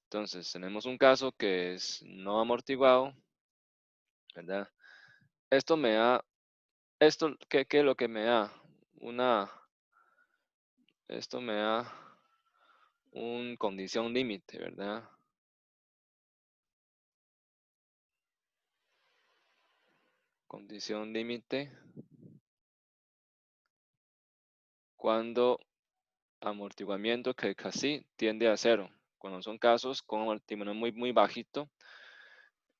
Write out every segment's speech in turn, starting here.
Entonces, tenemos un caso que es no amortiguado, ¿verdad? Esto me da, ¿qué es lo que me da? Esto me da un condición límite, ¿verdad? Condición límite cuando amortiguamiento que casi tiende a cero. Cuando son casos con amortiguamiento muy bajito,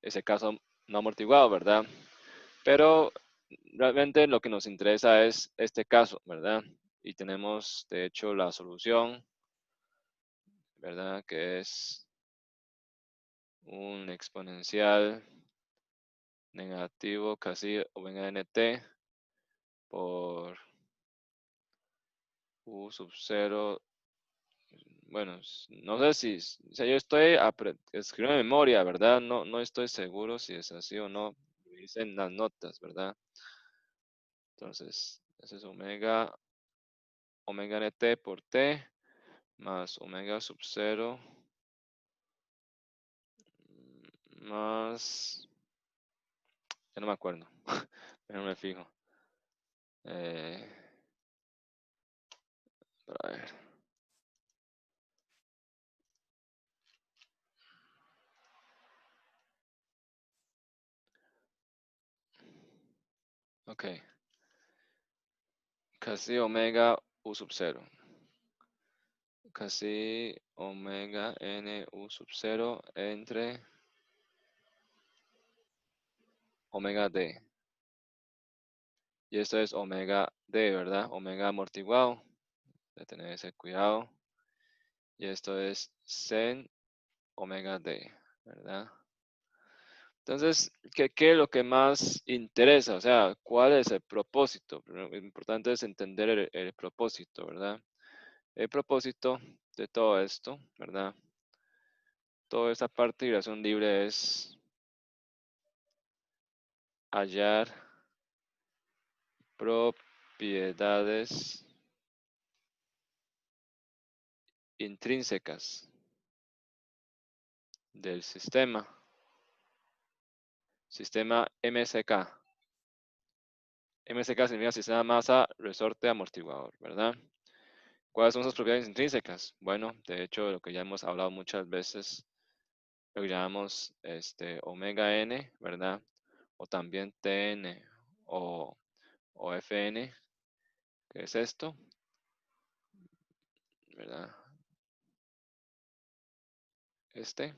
ese caso no amortiguado, ¿verdad? Pero realmente lo que nos interesa es este caso, ¿verdad? Y tenemos, de hecho, la solución, ¿verdad? Que es un exponencial negativo casi omega nt por u sub 0. Bueno, no sé si, o sea, yo estoy escribiendo de memoria, ¿verdad? No estoy seguro si es así o no. Dicen las notas, ¿verdad? Entonces, ese es omega nt por t más omega sub 0 más, ya no me acuerdo, pero no me fijo. Eh, a ver. Ok, casi omega u sub 0. Casi omega n u sub 0 entre omega d. Y esto es omega d, ¿verdad? Omega amortiguado. De tener ese cuidado. Y esto es sen omega d, ¿verdad? Entonces, ¿qué es lo que más interesa? O sea, ¿cuál es el propósito? Lo importante es entender el propósito, ¿verdad? El propósito de todo esto, ¿verdad? Toda esta parte de vibración libre es hallar propiedades intrínsecas del sistema MSK. MSK significa sistema masa resorte amortiguador, ¿verdad? ¿Cuáles son sus propiedades intrínsecas? Bueno, de hecho, lo que ya hemos hablado muchas veces, lo que llamamos omega n, ¿verdad? O también Tn o Fn, que es esto, ¿verdad? Este.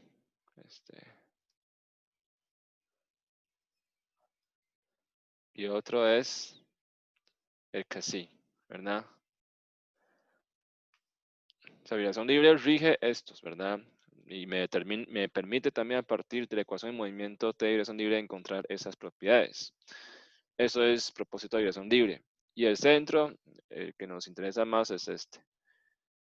Y otro es el que sí, ¿verdad? O sea, vibración libre rige estos, ¿verdad? Y me permite también a partir de la ecuación de movimiento de vibración libre encontrar esas propiedades. Eso es propósito de vibración libre. Y el centro, el que nos interesa más es este.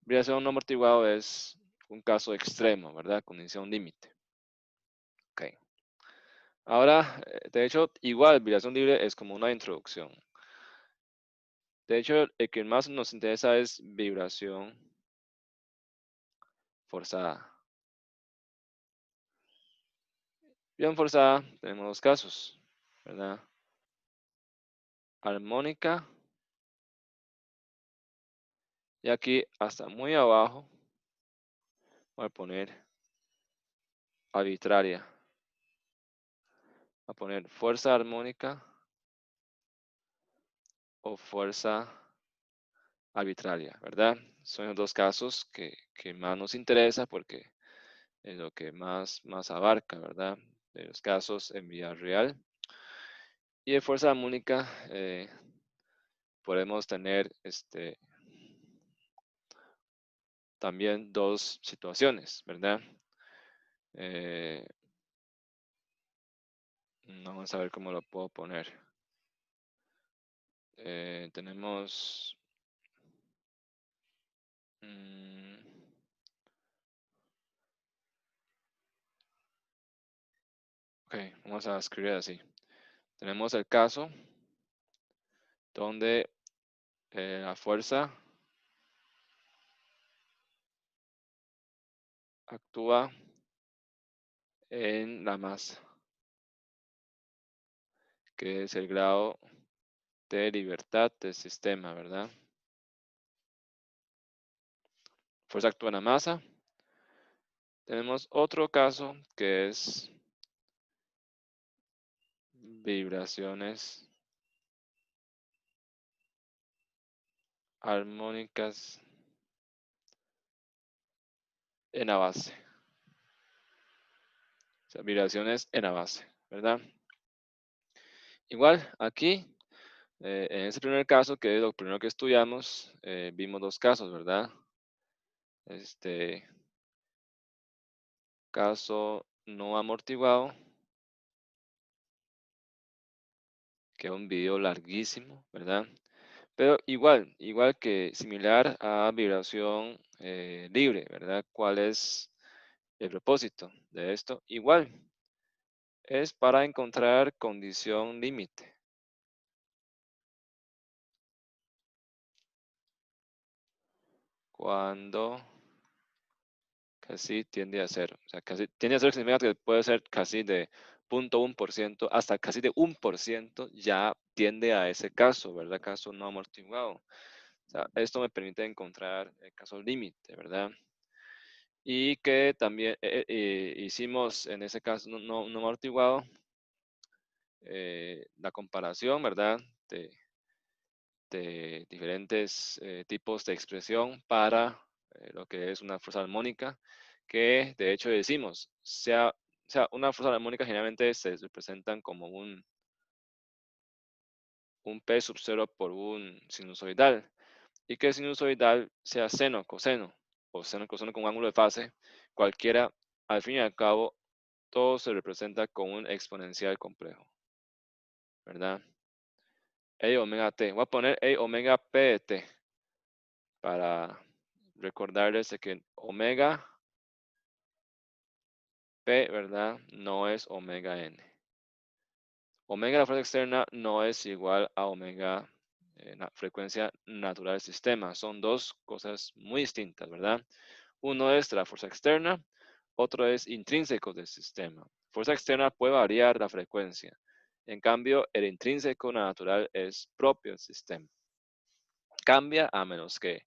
Vibración no amortiguado es un caso extremo, ¿verdad? Condición límite. Ok. Ahora, de hecho, igual, vibración libre es como una introducción. De hecho, el que más nos interesa es vibración forzada. Vibración forzada, tenemos dos casos, ¿verdad? Armónica. Y aquí hasta muy abajo voy a poner arbitraria. Voy a poner fuerza armónica o fuerza arbitraria, ¿verdad? Son los dos casos que más nos interesa porque es lo que más abarca, ¿verdad? De los casos en vía real. Y de fuerza armónica podemos tener también dos situaciones, ¿verdad? Vamos a ver cómo lo puedo poner. Tenemos ok, vamos a escribir así. Tenemos el caso donde la fuerza actúa en la masa, que es el grado de libertad del sistema, ¿verdad? Fuerza actúa en la masa. Tenemos otro caso que es vibraciones armónicas en la base. O sea, vibraciones en la base, ¿verdad? Igual, aquí, en ese primer caso, que es lo primero que estudiamos, vimos dos casos, ¿verdad? Este caso no amortiguado, que es un video larguísimo, ¿verdad? Pero igual que similar a vibración libre, ¿verdad? ¿Cuál es el propósito de esto? Igual, es para encontrar condición límite. Cuando casi tiende a cero. O sea, casi tiende a cero significa que puede ser casi de 0.1% hasta casi de 1% ya tiende a ese caso, ¿verdad? Caso no amortiguado. O sea, esto me permite encontrar el caso límite, ¿verdad? Y que también hicimos en ese caso no amortiguado la comparación, ¿verdad? De diferentes tipos de expresión para lo que es una fuerza armónica, que de hecho decimos, una fuerza armónica generalmente se representan como un P sub 0 por un sinusoidal, y que el sinusoidal sea seno, coseno, o seno, coseno con un ángulo de fase, cualquiera, al fin y al cabo, todo se representa con un exponencial complejo, ¿verdad? E omega t. Voy a poner E omega p de t para recordarles de que omega p, ¿verdad? No es omega n. Omega, la fuerza externa, no es igual a omega, la frecuencia natural del sistema. Son dos cosas muy distintas, ¿verdad? Uno es la fuerza externa, otro es intrínseco del sistema. Fuerza externa puede variar la frecuencia. En cambio, el intrínseco natural es propio del sistema. Cambia a menos que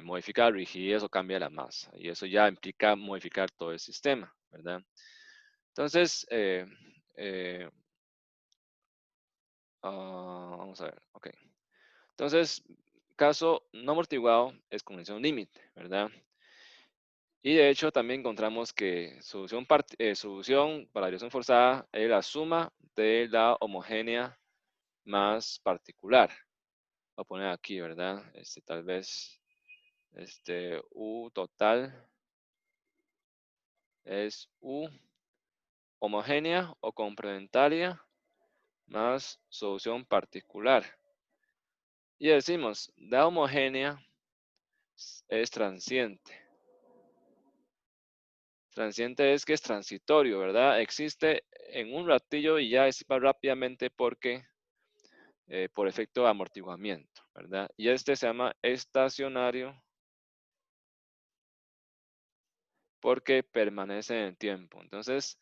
modifica la rigidez o cambia la masa. Y eso ya implica modificar todo el sistema, ¿verdad? Entonces, eh, vamos a ver, ok. Entonces, caso no amortiguado es condición límite, ¿verdad? Y de hecho también encontramos que solución para la dirección forzada es la suma de la homogénea más particular. Voy a poner aquí, ¿verdad? Tal vez, U total es U homogénea o complementaria más solución particular. Y decimos, la homogénea es transiente. Transiente es que es transitorio, ¿verdad? Existe en un ratillo y ya disipa rápidamente porque por efecto de amortiguamiento, ¿verdad? Y este se llama estacionario porque permanece en el tiempo. Entonces,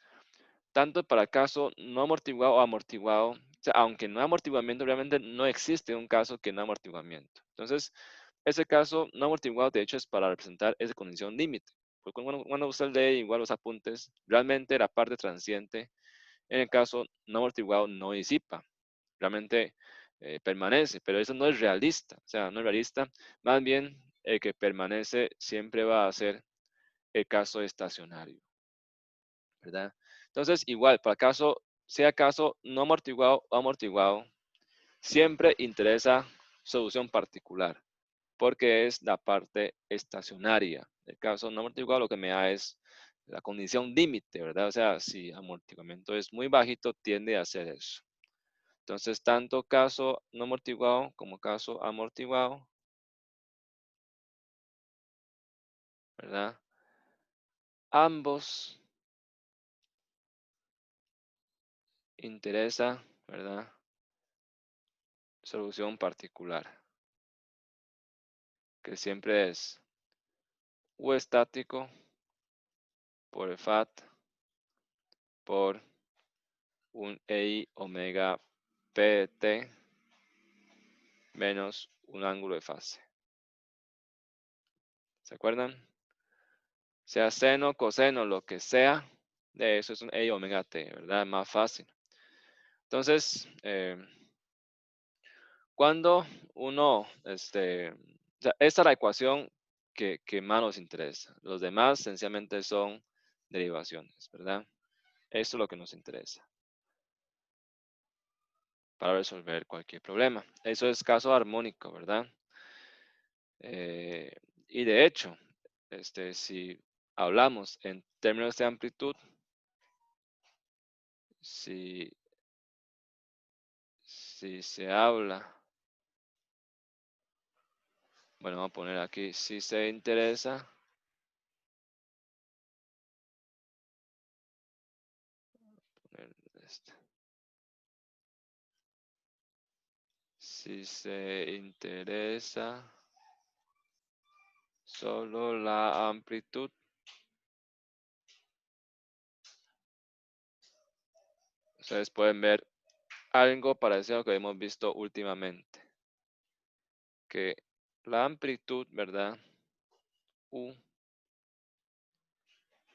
tanto para caso no amortiguado o amortiguado, o sea, aunque no hay amortiguamiento, realmente no existe un caso que no hay amortiguamiento. Entonces, ese caso no amortiguado, de hecho, es para representar esa condición límite. Porque cuando usted lee igual los apuntes, realmente la parte transiente, en el caso no amortiguado, no disipa. Realmente permanece, pero eso no es realista. O sea, no es realista. Más bien, el que permanece siempre va a ser el caso estacionario, ¿verdad? Entonces, igual, para caso, sea caso no amortiguado o amortiguado, siempre interesa solución particular, porque es la parte estacionaria. El caso no amortiguado lo que me da es la condición límite, ¿verdad? O sea, si amortiguamiento es muy bajito, tiende a hacer eso. Entonces, tanto caso no amortiguado como caso amortiguado, ¿verdad? Ambos interesa, ¿verdad? Solución particular, que siempre es U estático por el FAT por un EI omega PT menos un ángulo de fase. ¿Se acuerdan? Sea seno, coseno, lo que sea, de eso es un EI omega T, ¿verdad? Más fácil. Entonces, cuando uno, o sea, esta es la ecuación que más nos interesa. Los demás sencillamente son derivaciones, ¿verdad? Esto es lo que nos interesa para resolver cualquier problema. Eso es caso armónico, ¿verdad? Y de hecho, si hablamos en términos de amplitud, si se habla, bueno, vamos a poner aquí, si se interesa, poner si se interesa solo la amplitud, ustedes pueden ver algo parecido a lo que hemos visto últimamente, que la amplitud, ¿verdad? U, o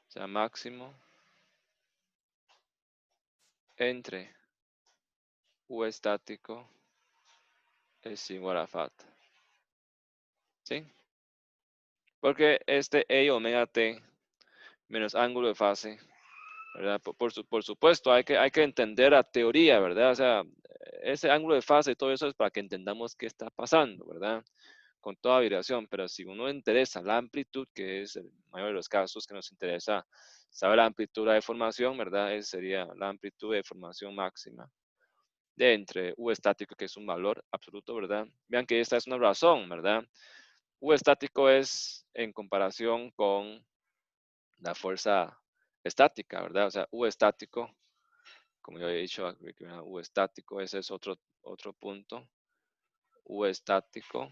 sea, máximo entre U estático es igual a FAT, ¿sí? Porque este E omega T menos ángulo de fase, ¿verdad? Por supuesto, hay que entender la teoría, ¿verdad? O sea, ese ángulo de fase y todo eso es para que entendamos qué está pasando, ¿verdad? Con toda vibración, pero si uno interesa la amplitud, que es el mayor de los casos que nos interesa saber la amplitud de deformación, ¿verdad? Esa sería la amplitud de deformación máxima de entre U estático, que es un valor absoluto, ¿verdad? Vean que esta es una razón, ¿verdad? U estático es en comparación con la fuerza estática, ¿verdad? O sea, U estático, como yo he dicho, U estático, ese es otro punto. U estático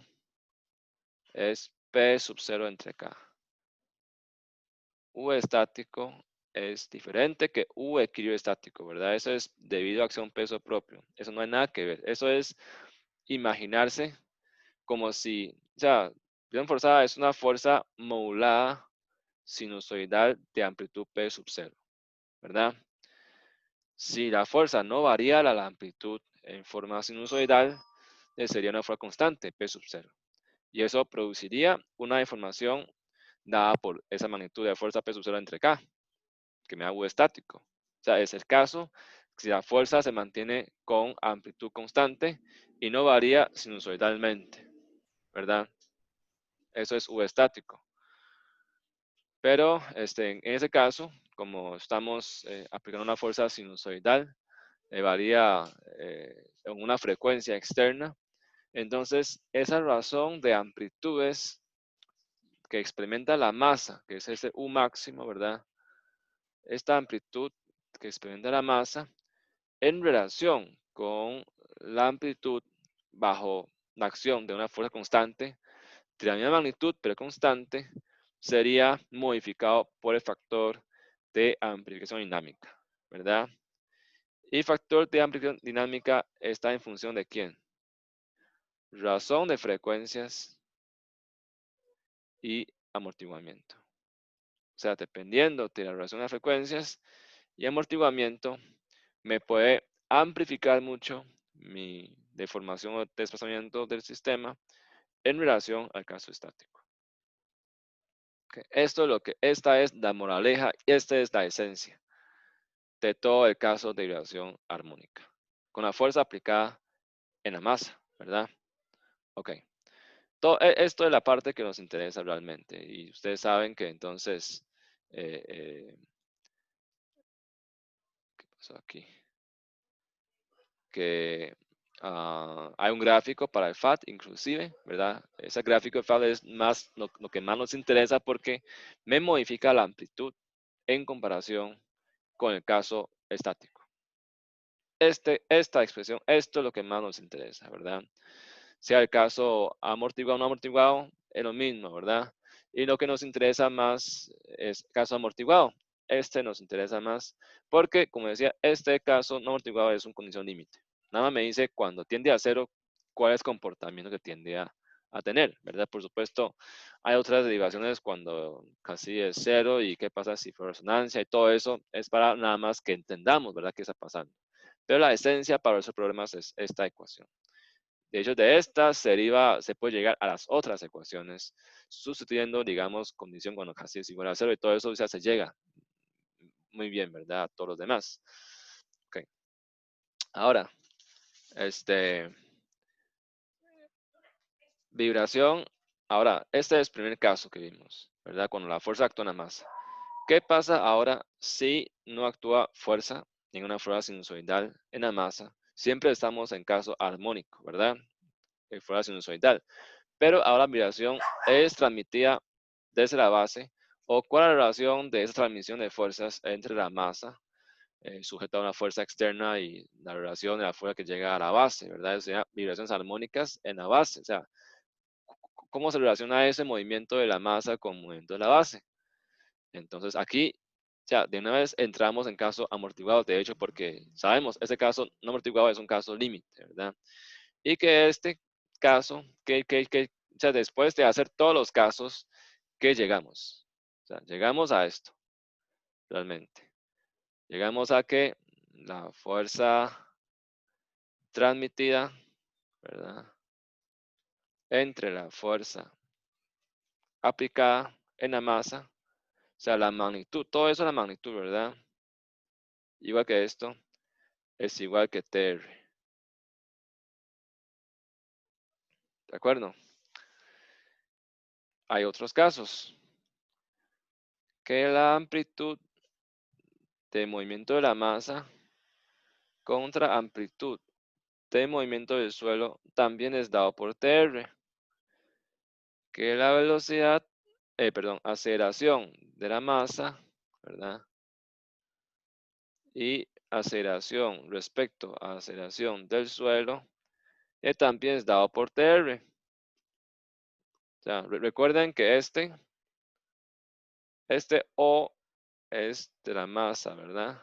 es P sub 0 entre K. U estático es diferente que U equilibrio estático, ¿verdad? Eso es debido a acción peso propio. Eso no hay nada que ver. Eso es imaginarse como si, o sea, presión forzada es una fuerza modulada sinusoidal de amplitud P sub 0, ¿verdad? Si la fuerza no varía la amplitud en forma sinusoidal, sería una fuerza constante, P sub 0. Y eso produciría una deformación dada por esa magnitud de fuerza P sub 0 entre K, que me da U estático. O sea, es el caso si la fuerza se mantiene con amplitud constante y no varía sinusoidalmente, ¿verdad? Eso es U estático. Pero en ese caso, como estamos aplicando una fuerza sinusoidal, varía en una frecuencia externa. Entonces, esa razón de amplitudes que experimenta la masa, que es ese U máximo, ¿verdad? Esta amplitud que experimenta la masa en relación con la amplitud bajo la acción de una fuerza constante de la misma magnitud pero constante sería modificado por el factor de amplificación dinámica, ¿verdad? Y el factor de amplificación dinámica está en función de quién? Razón de frecuencias y amortiguamiento. O sea, dependiendo de la razón de frecuencias y amortiguamiento, me puede amplificar mucho mi deformación o desplazamiento del sistema en relación al caso estático. Okay. Esta es la moraleja, esta es la esencia de todo el caso de vibración armónica, con la fuerza aplicada en la masa, ¿verdad? Ok. Esto es la parte que nos interesa realmente. Y ustedes saben que entonces, ¿qué pasó aquí? Que hay un gráfico para el FAT inclusive, ¿verdad? Ese gráfico de FAT es más lo que más nos interesa porque me modifica la amplitud en comparación con el caso estático. Esta expresión, esto es lo que más nos interesa, ¿verdad? Sea el caso amortiguado o no amortiguado, es lo mismo, ¿verdad? Y lo que nos interesa más es caso amortiguado. este nos interesa más porque, como decía, este caso no amortiguado es una condición límite. Nada más me dice cuando tiende a cero, cuál es el comportamiento que tiende a tener, ¿verdad? Por supuesto, hay otras derivaciones cuando casi es cero y qué pasa si fue resonancia y todo eso es para nada más que entendamos, ¿verdad? ¿Qué está pasando? Pero la esencia para esos problemas es esta ecuación. De hecho, de esta se puede llegar a las otras ecuaciones, sustituyendo, digamos, condición cuando casi es igual a cero y todo eso ya se llega muy bien, ¿verdad? A todos los demás. Ok. Ahora, este, vibración. Ahora, este es el primer caso que vimos, ¿verdad? Cuando la fuerza actúa en la masa. ¿Qué pasa ahora si no actúa fuerza, ninguna fuerza sinusoidal en la masa? Siempre estamos en caso armónico, ¿verdad? Fuerza sinusoidal. Pero ahora la vibración es transmitida desde la base. ¿O cuál es la relación de esa transmisión de fuerzas entre la masa sujeta a una fuerza externa y la relación de la fuerza que llega a la base, ¿verdad? O sea, vibraciones armónicas en la base. O sea, ¿cómo se relaciona ese movimiento de la masa con el movimiento de la base? Entonces aquí, ya, de una vez entramos en caso amortiguado, de hecho, porque sabemos, ese caso no amortiguado es un caso límite, ¿verdad? Y que este caso, o sea, después de hacer todos los casos, ¿qué llegamos? O sea, llegamos a esto, realmente. Llegamos a que la fuerza transmitida, ¿verdad? Entre la fuerza aplicada en la masa, o sea, la magnitud, todo eso es la magnitud, ¿verdad? Igual que esto, es igual que TR, ¿de acuerdo? Hay otros casos, que la amplitud de movimiento de la masa contra amplitud de movimiento del suelo también es dado por TR, que la velocidad, aceleración de la masa, ¿verdad? Y aceleración respecto a aceleración del suelo, también es dado por TR. O sea, recuerden que este O es de la masa, ¿verdad?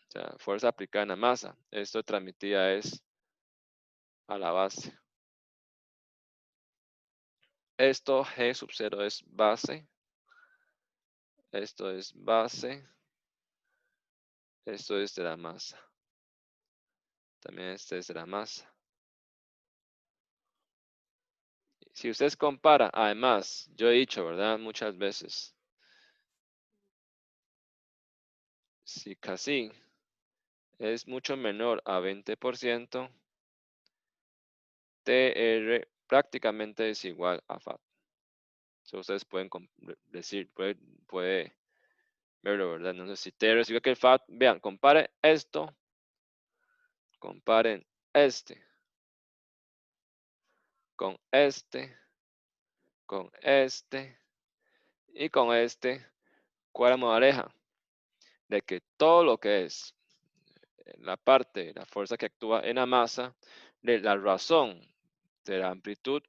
O sea, fuerza aplicada en la masa. Esto transmitida es a la base. Esto G sub 0 es base. Esto es base. Esto es de la masa. También este es de la masa. Si ustedes comparan, además, yo he dicho, ¿verdad? Muchas veces, si casi es mucho menor a 20%, TR prácticamente es igual a FAT. So, ustedes pueden decir, puede verlo, ¿verdad? No sé si TR es igual que el FAT. Vean, comparen esto, comparen este, con este, con este y con este. ¿Cuál es la moraleja? De que todo lo que es la parte, la fuerza que actúa en la masa, de la razón de la amplitud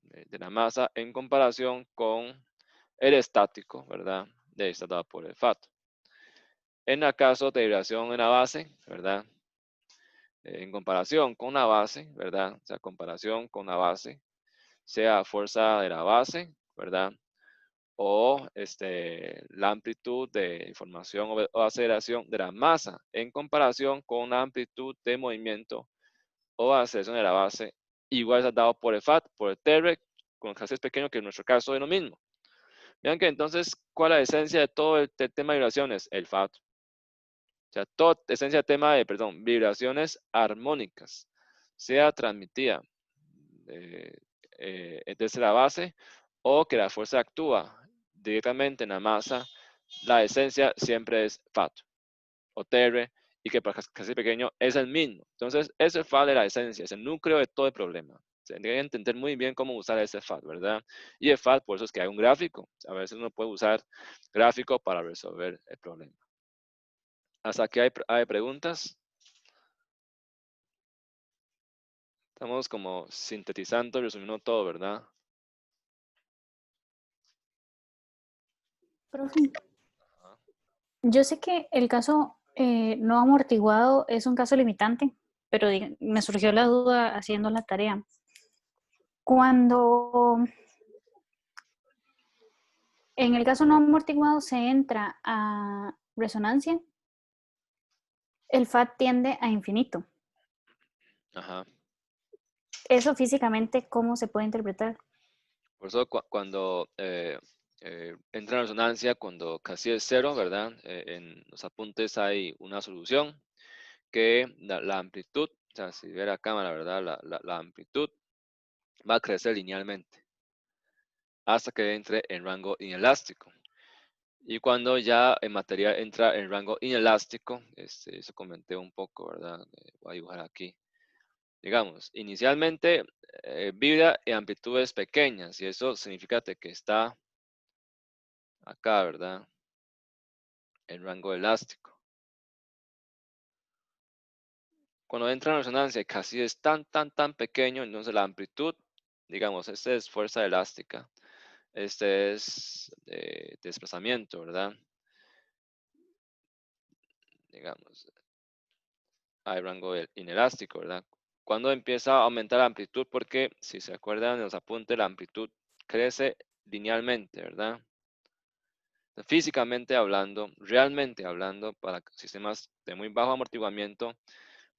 de la masa en comparación con el estático, ¿verdad? De esta dada por el FAT. En el caso de vibración en la base, ¿verdad? En comparación con la base, ¿verdad? O sea, comparación con la base, sea fuerza de la base, ¿verdad? O la amplitud de información o aceleración de la masa en comparación con la amplitud de movimiento o aceleración de la base, igual es dado por el FAT, por el TREC, con el es pequeño, que en nuestro caso es lo mismo. Vean que entonces, ¿cuál es la esencia de todo el tema de vibraciones? El FAT. O sea, toda esencia del tema de, vibraciones armónicas, sea transmitida desde la base o que la fuerza actúa directamente en la masa, la esencia siempre es FAT o TR y que para casi pequeño es el mismo. Entonces, ese FAT es la esencia, es el núcleo de todo el problema. Se tiene que entender muy bien cómo usar ese FAT, ¿verdad? Y el FAT, por eso es que hay un gráfico. A veces uno puede usar gráfico para resolver el problema. Hasta aquí hay preguntas. Estamos como sintetizando, resumiendo todo, ¿verdad? Profe, yo sé que el caso no amortiguado es un caso limitante, pero me surgió la duda haciendo la tarea. Cuando en el caso no amortiguado se entra a resonancia, el FAT tiende a infinito. Ajá. ¿Eso físicamente cómo se puede interpretar? Por eso cuando entra en resonancia, cuando casi es cero, ¿verdad? En los apuntes hay una solución que la amplitud, o sea, si ve la cámara, ¿verdad? La amplitud va a crecer linealmente hasta que entre en rango inelástico. Y cuando ya en material entra en rango inelástico, eso comenté un poco, ¿verdad? Voy a dibujar aquí. Digamos, inicialmente vibra en amplitudes pequeñas y eso significa que está acá, ¿verdad? En rango elástico. Cuando entra en resonancia casi es tan pequeño, entonces la amplitud, digamos, este es fuerza elástica, este es desplazamiento, ¿verdad? Digamos, hay rango inelástico, ¿verdad? Cuando empieza a aumentar la amplitud, porque si se acuerdan en los apuntes, la amplitud crece linealmente, ¿verdad? Físicamente hablando, realmente hablando, para sistemas de muy bajo amortiguamiento,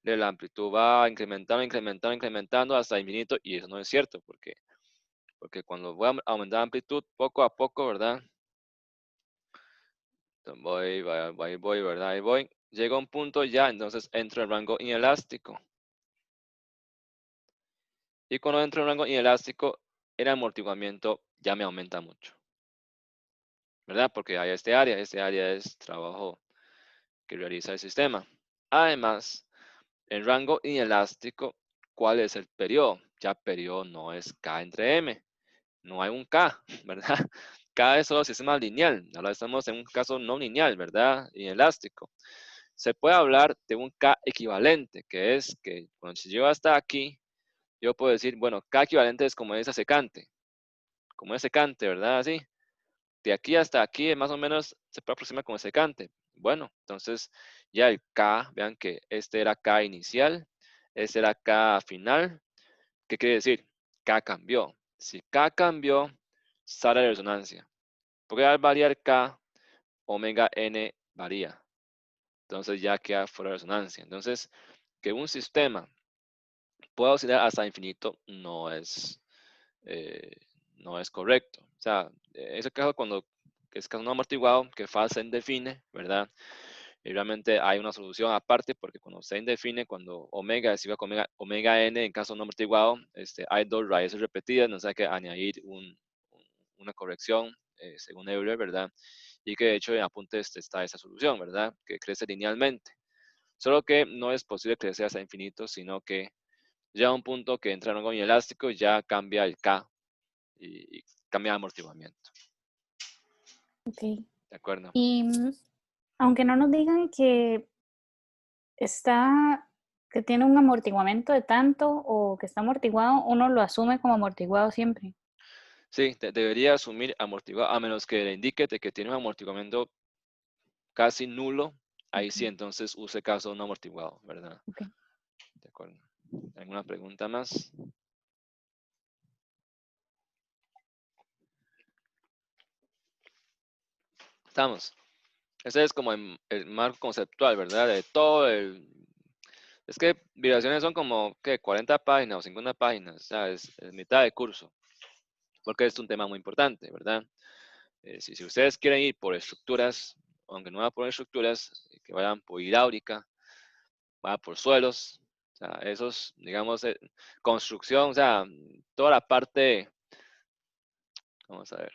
la amplitud va incrementando hasta infinito, y eso no es cierto, porque cuando voy a aumentar la amplitud poco a poco, ¿verdad? Entonces voy, ¿verdad? Ahí voy. Llega un punto ya, entonces entro en rango inelástico. Y cuando entro en rango inelástico, el amortiguamiento ya me aumenta mucho, ¿verdad? Porque hay este área es trabajo que realiza el sistema. Además, en rango inelástico, ¿cuál es el periodo? Ya periodo no es K entre M, no hay un K, ¿verdad? K es solo sistema lineal, ahora estamos en un caso no lineal, ¿verdad? Inelástico. Se puede hablar de un K equivalente, que es que cuando se lleva hasta aquí, yo puedo decir, bueno, K equivalente es como ese secante, ¿verdad? Así. De aquí hasta aquí más o menos se puede aproximar como secante. Bueno, entonces ya el K, vean que este era K inicial, este era K final. ¿Qué quiere decir? K cambió. Si K cambió, sale de resonancia. Porque al variar K, omega n varía. Entonces ya queda fuera de resonancia. Entonces, que un sistema pueda oscilar hasta infinito eh, no es correcto. O sea, ese caso cuando es caso no amortiguado, que FAD se indefine, ¿verdad? Y realmente hay una solución aparte, porque cuando se indefine, cuando omega es igual a omega n, en caso no amortiguado, hay dos raíces repetidas, no hay que añadir una corrección, según Euler, ¿verdad? Y que de hecho en apuntes está esa solución, ¿verdad? Que crece linealmente. Solo que no es posible crecer hasta infinito, sino que ya a un punto que entra en algo inelástico, ya cambia el K y cambia el amortiguamiento. Ok. ¿De acuerdo? Y aunque no nos digan que está, que tiene un amortiguamiento de tanto o que está amortiguado, uno lo asume como amortiguado siempre. Sí, debería asumir amortiguado, a menos que le indique de que tiene un amortiguamiento casi nulo. Ahí sí, Okay, entonces use caso no amortiguado, ¿verdad? okay. De acuerdo. ¿Alguna pregunta más? Estamos. Ese es como el marco conceptual, ¿verdad? De todo el... Es que vibraciones son como, ¿qué? 40 páginas o 50 páginas, o sea, es mitad de curso, porque es un tema muy importante, ¿verdad? Si ustedes quieren ir por estructuras, aunque no vayan por estructuras, que vayan por hidráulica, vayan por suelos, o sea, esos, digamos, construcción, o sea, toda la parte, vamos a ver,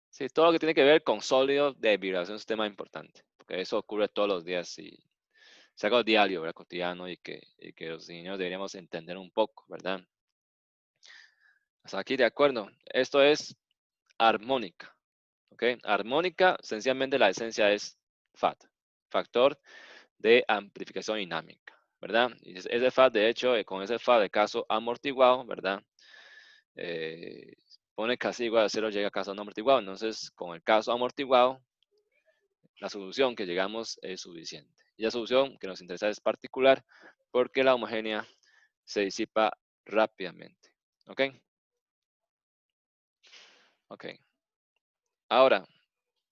sí, todo lo que tiene que ver con sólidos de vibración es un tema importante, porque eso ocurre todos los días y es algo diario, ¿verdad? Cotidiano y que los niños deberíamos entender un poco, ¿verdad? Hasta aquí, de acuerdo. Esto es armónica, ¿ok? Armónica, sencillamente la esencia es FAT, factor de amplificación dinámica, ¿verdad? Y ese FAT, de hecho, con ese FAT de caso amortiguado, ¿verdad? Eh, pone casi igual a 0, llega a caso no amortiguado. Entonces, con el caso amortiguado, la solución que llegamos es suficiente. Y la solución que nos interesa es particular porque la homogénea se disipa rápidamente. ¿Ok? Ok. Ahora,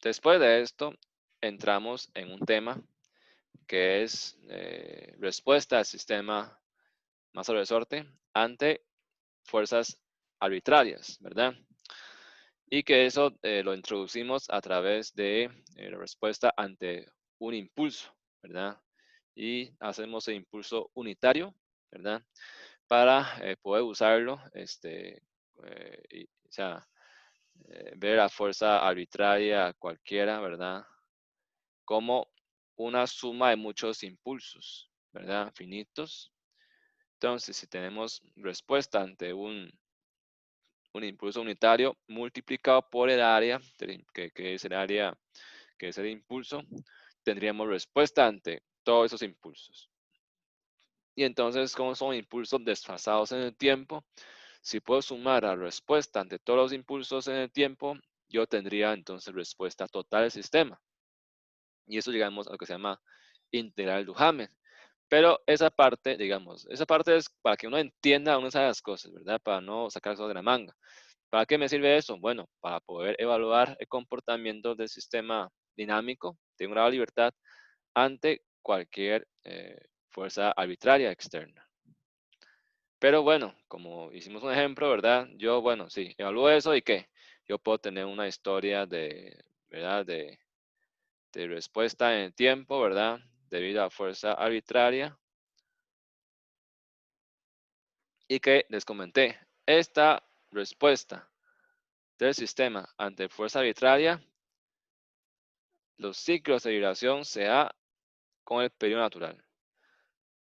después de esto, entramos en un tema que es respuesta al sistema masa resorte ante fuerzas arbitrarias, ¿verdad? Y que eso lo introducimos a través de la respuesta ante un impulso, ¿verdad? Y hacemos el impulso unitario, ¿verdad? Para poder usarlo, o sea, ver la fuerza arbitraria cualquiera, ¿verdad? Como una suma de muchos impulsos, ¿verdad? Finitos. Entonces, si tenemos respuesta ante un impulso unitario multiplicado por el área, que es el área, que es el impulso, tendríamos respuesta ante todos esos impulsos. Y entonces, como son impulsos desfasados en el tiempo, si puedo sumar la respuesta ante todos los impulsos en el tiempo, yo tendría entonces respuesta total del sistema. Y eso llegamos a lo que se llama integral Duhamel. Pero esa parte, digamos, esa parte es para que uno entienda unas de las cosas, ¿verdad? Para no sacar eso de la manga. ¿Para qué me sirve eso? Bueno, para poder evaluar el comportamiento del sistema dinámico de un grado de libertad ante cualquier fuerza arbitraria externa. Pero bueno, como hicimos un ejemplo, ¿verdad? Yo, bueno, sí, evalúo eso y ¿qué? Yo puedo tener una historia de, ¿verdad? De respuesta en el tiempo, ¿verdad? Debido a fuerza arbitraria. Y que les comenté, esta respuesta del sistema ante fuerza arbitraria, los ciclos de vibración se da con el periodo natural.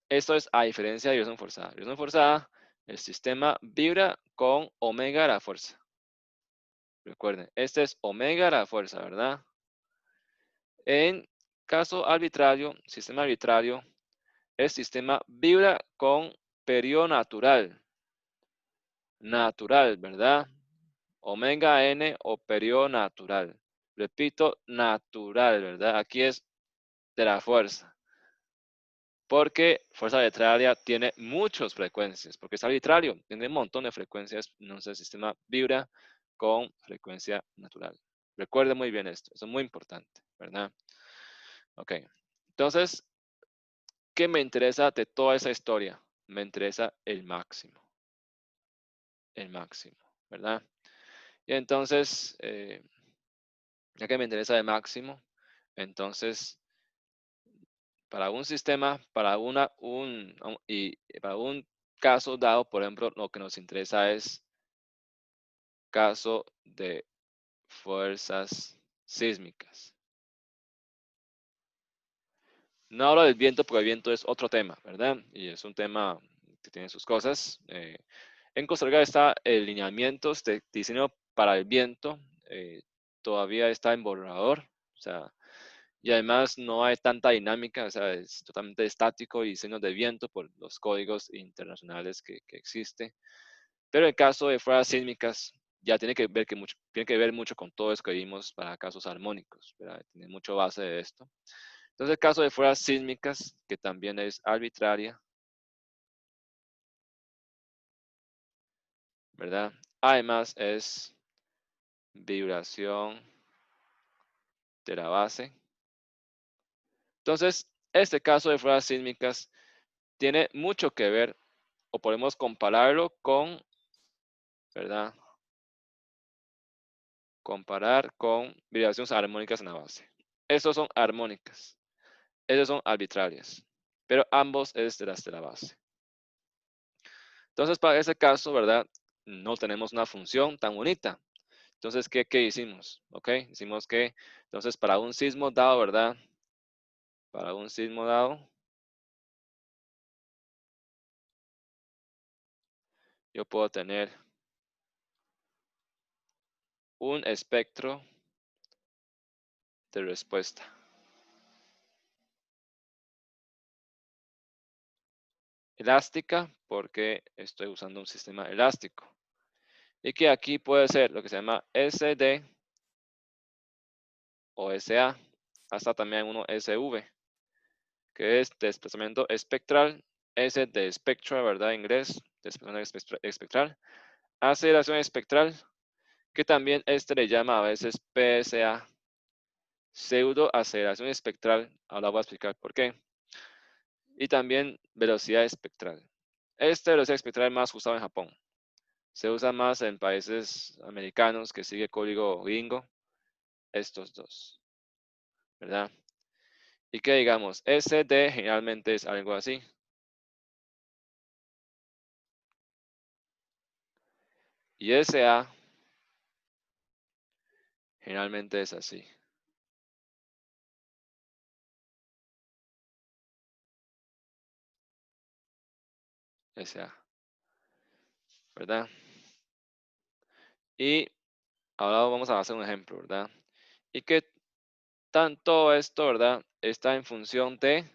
Esto es a diferencia de vibración forzada. Vibración forzada, el sistema vibra con omega a la fuerza. Recuerden, este es omega a la fuerza, ¿verdad? En caso arbitrario, sistema arbitrario, el sistema vibra con periodo natural. Natural, ¿verdad? Omega n o periodo natural. Repito, natural, ¿verdad? Aquí es de la fuerza. Porque fuerza arbitraria tiene muchas frecuencias, porque es arbitrario, tiene un montón de frecuencias, entonces el sistema vibra con frecuencia natural. Recuerde muy bien esto, eso es muy importante, ¿verdad? Ok, entonces, ¿qué me interesa de toda esa historia? Me interesa el máximo, ¿verdad? Y entonces, ya que me interesa el máximo, entonces para un sistema, y para un caso dado, por ejemplo, lo que nos interesa es caso de fuerzas sísmicas. No hablo del viento porque el viento es otro tema, ¿verdad? Y es un tema que tiene sus cosas. En Costa Rica está el lineamiento de diseño para el viento. Todavía está en borrador. O sea, y además no hay tanta dinámica, o sea, es totalmente estático y diseño de viento por los códigos internacionales que existen. Pero en el caso de fuerzas sísmicas, ya tiene que ver mucho con todo eso que vimos para casos armónicos, ¿verdad? Tiene mucho base de esto. Entonces, el caso de fuerzas sísmicas, que también es arbitraria, ¿verdad? Además, es vibración de la base. Entonces, este caso de fuerzas sísmicas tiene mucho que ver, o podemos compararlo con, ¿verdad? Comparar con vibraciones armónicas en la base. Estos son armónicas, estos son arbitrarias, pero ambos es de la base. Entonces, para ese caso, ¿verdad? No tenemos una función tan bonita. Entonces, ¿qué hicimos? ¿Ok? Hicimos que, entonces, para un sismo dado, ¿verdad? Para un sismo dado, yo puedo tener un espectro de respuesta. Elástica, porque estoy usando un sistema elástico. Y que aquí puede ser lo que se llama SD o SA, hasta también uno SV, que es desplazamiento espectral, S de espectro, ¿verdad? En inglés, desplazamiento espectral. Aceleración espectral, que también este le llama a veces PSA, pseudo aceleración espectral. Ahora voy a explicar por qué. Y también velocidad espectral. Esta velocidad espectral es más usada en Japón. Se usa más en países americanos que sigue código gringo. Estos dos, ¿verdad? Y que digamos, SD generalmente es algo así. Y SA generalmente es así. SA, ¿verdad? Y ahora vamos a hacer un ejemplo, ¿verdad? Y que tanto esto, ¿verdad? Está en función de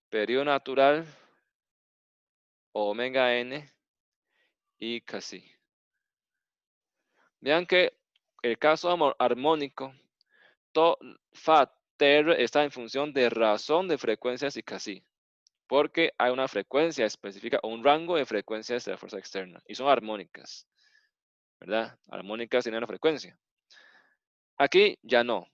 periodo natural, omega n y casi. Vean que el caso armónico, to, fa, tr está en función de razón de frecuencias y casi. Porque hay una frecuencia específica o un rango de frecuencias de la fuerza externa. Y son armónicas, ¿verdad? Armónicas tienen una frecuencia. Aquí ya no.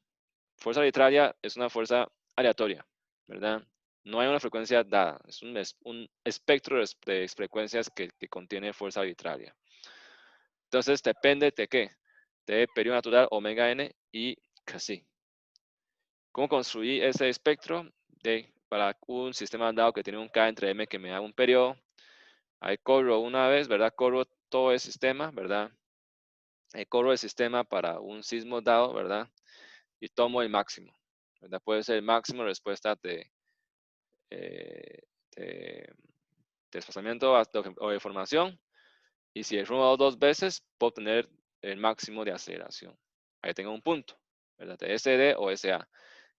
Fuerza arbitraria es una fuerza aleatoria, ¿verdad? No hay una frecuencia dada, es un espectro de frecuencias que contiene fuerza arbitraria. Entonces depende de qué, de periodo natural, omega n y casi. ¿Cómo construí ese espectro? Para un sistema dado que tiene un K entre M que me da un periodo. Ahí corro una vez, ¿verdad? Corro todo el sistema, ¿verdad? Ahí corro el sistema para un sismo dado, ¿verdad? Y tomo el máximo, ¿verdad? Puede ser el máximo respuesta eh, de desplazamiento o de formación. Y si he rodado dos veces, puedo obtener el máximo de aceleración. Ahí tengo un punto, ¿verdad? De SD o SA.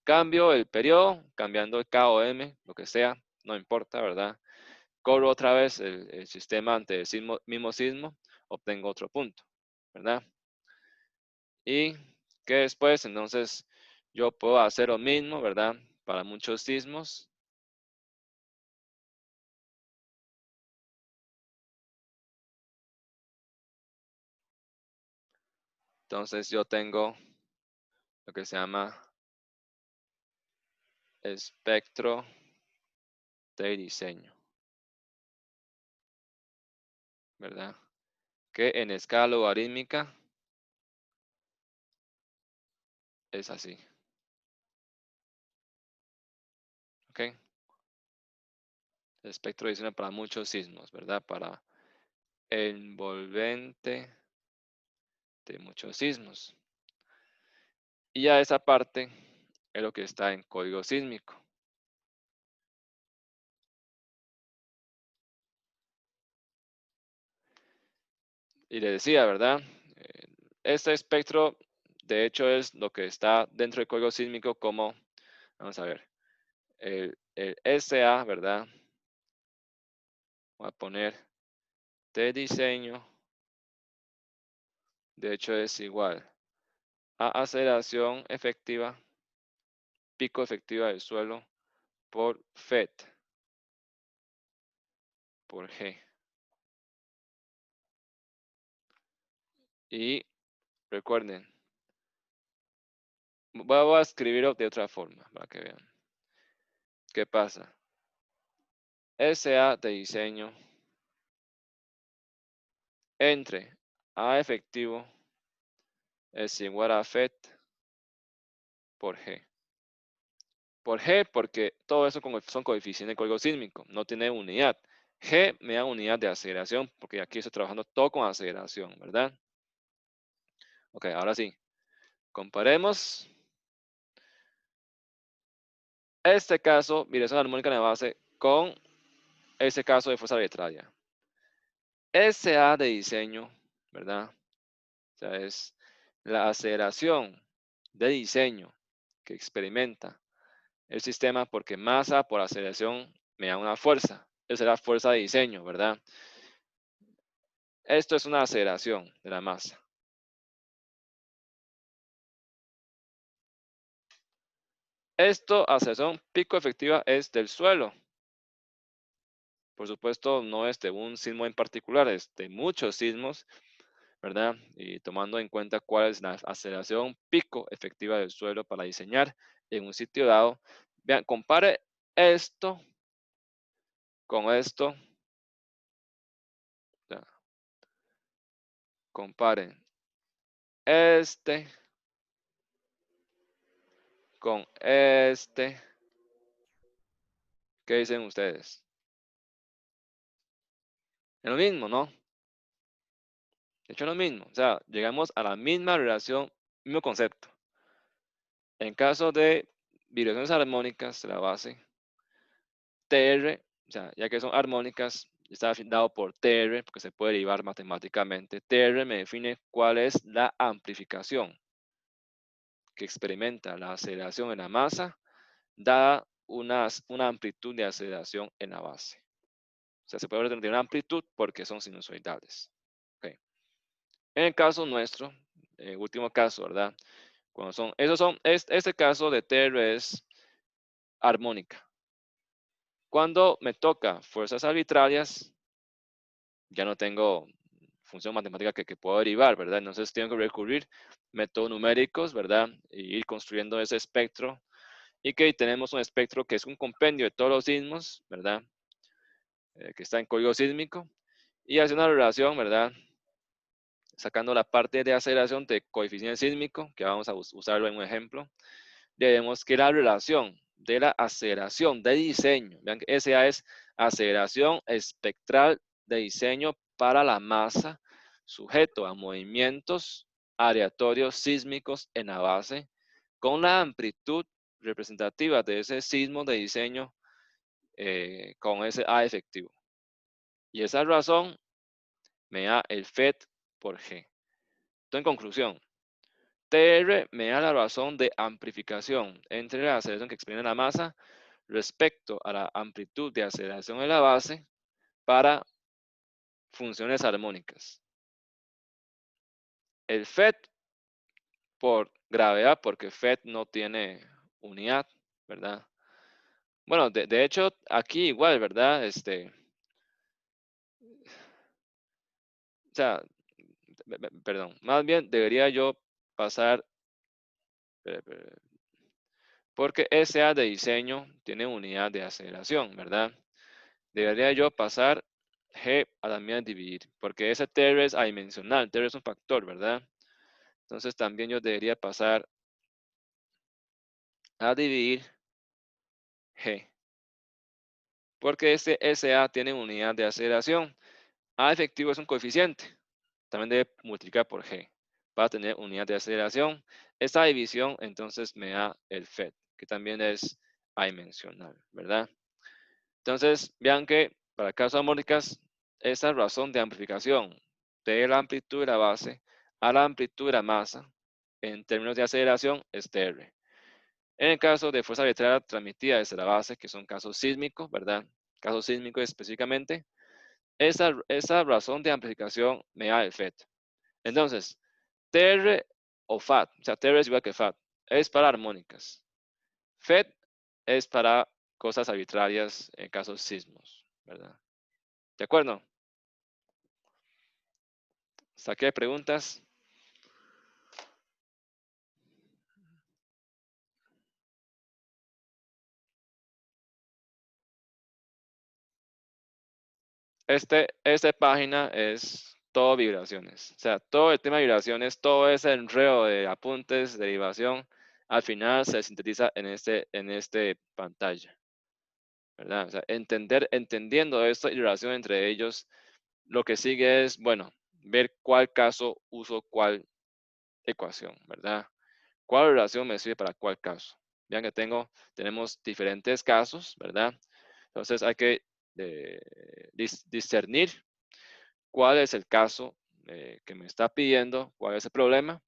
Cambio el periodo, cambiando el K o M, lo que sea, no importa, ¿verdad? Corro otra vez el sistema ante el mismo sismo, obtengo otro punto, ¿verdad? Y que después, entonces, yo puedo hacer lo mismo, ¿verdad? Para muchos sismos. Entonces, yo tengo lo que se llama espectro de diseño, ¿verdad? Que en escala logarítmica es así, ¿ok? El espectro de diseño para muchos sismos, ¿verdad? Para envolvente de muchos sismos. Y ya esa parte es lo que está en código sísmico. Y le decía, ¿verdad? Este espectro, de hecho, es lo que está dentro del código sísmico como, vamos a ver, el SA, ¿verdad? Voy a poner de diseño, de hecho es igual a aceleración efectiva, pico efectiva del suelo por FET, por G. Y recuerden, voy a escribirlo de otra forma para que vean. ¿Qué pasa? SA de diseño entre A efectivo es igual a FET por G. Por G, porque todo eso son coeficientes de código sísmico, no tiene unidad. G me da unidad de aceleración, porque aquí estoy trabajando todo con aceleración, ¿verdad? Ok, ahora sí. Comparemos este caso, vibración armónica en la base, con ese caso de fuerza arbitraria. SA de diseño, ¿verdad? O sea, es la aceleración de diseño que experimenta el sistema porque masa por aceleración me da una fuerza. Esa es la fuerza de diseño, ¿verdad? Esto es una aceleración de la masa. Esto, aceleración pico efectiva, es del suelo. Por supuesto, no es de un sismo en particular, es de muchos sismos, ¿verdad? Y tomando en cuenta cuál es la aceleración pico efectiva del suelo para diseñar en un sitio dado. Vean, compare esto con esto. Ya, comparen este con este. ¿Qué dicen ustedes? Es lo mismo, ¿no? De hecho, es lo mismo. O sea, llegamos a la misma relación, mismo concepto. En caso de vibraciones armónicas de la base, TR, o sea, ya que son armónicas, está dado por TR, porque se puede derivar matemáticamente. TR me define cuál es la amplificación que experimenta la aceleración en la masa, dada una amplitud de aceleración en la base. O sea, se puede obtener una amplitud porque son sinusoidales. Okay. En el caso nuestro, último caso, ¿verdad? Cuando son, este caso de TR es armónica. Cuando me toca fuerzas arbitrarias, ya no tengo función matemática que puedo derivar, ¿verdad? Entonces tengo que recurrir métodos numéricos, ¿verdad? Y ir construyendo ese espectro. Y que tenemos un espectro que es un compendio de todos los sismos, ¿verdad? Que está en código sísmico. Y hace una relación, ¿verdad? Sacando la parte de aceleración de coeficiente sísmico, que vamos a usarlo en un ejemplo. Vemos que la relación de la aceleración de diseño, vean que SA es aceleración espectral de diseño para la masa sujeto a movimientos aleatorios sísmicos en la base, con la amplitud representativa de ese sismo de diseño con ese A efectivo. Y esa razón me da el FET por G. Entonces, en conclusión, TR me da la razón de amplificación entre la aceleración que experimenta la masa respecto a la amplitud de aceleración en la base para funciones armónicas. El FET por gravedad, porque FET no tiene unidad, ¿verdad? Bueno, de hecho, aquí igual, ¿verdad? O sea, perdón, más bien debería yo pasar, porque SA de diseño tiene unidad de aceleración, ¿verdad? Debería yo pasar G a también dividir, porque ese TR es adimensional, TR es un factor, ¿verdad? Entonces también yo debería pasar a dividir G, porque este SA tiene unidad de aceleración. A efectivo es un coeficiente, también debe multiplicar por G para tener unidad de aceleración. Esta división entonces me da el FET, que también es adimensional, ¿verdad? Entonces, vean que para casos armónicas, esa razón de amplificación de la amplitud de la base a la amplitud de la masa en términos de aceleración es TR. En el caso de fuerza arbitraria transmitida desde la base, que son casos sísmicos, ¿verdad? Casos sísmicos específicamente, esa razón de amplificación me da el FET. Entonces, TR o FAT, o sea, TR es igual que FAT, es para armónicas. FET es para cosas arbitrarias en casos sismos, ¿verdad? ¿De acuerdo? ¿Hasta aquí hay preguntas? Esta página es todo vibraciones. O sea, todo el tema de vibraciones, todo ese enredo de apuntes, derivación, al final se sintetiza en este pantalla, ¿verdad? O sea, entendiendo esto y la relación entre ellos, lo que sigue es, bueno, ver cuál caso uso cuál ecuación, ¿verdad? ¿Cuál relación me sirve para cuál caso? Vean que tenemos diferentes casos, ¿verdad? Entonces hay que discernir cuál es el caso que me está pidiendo, cuál es el problema.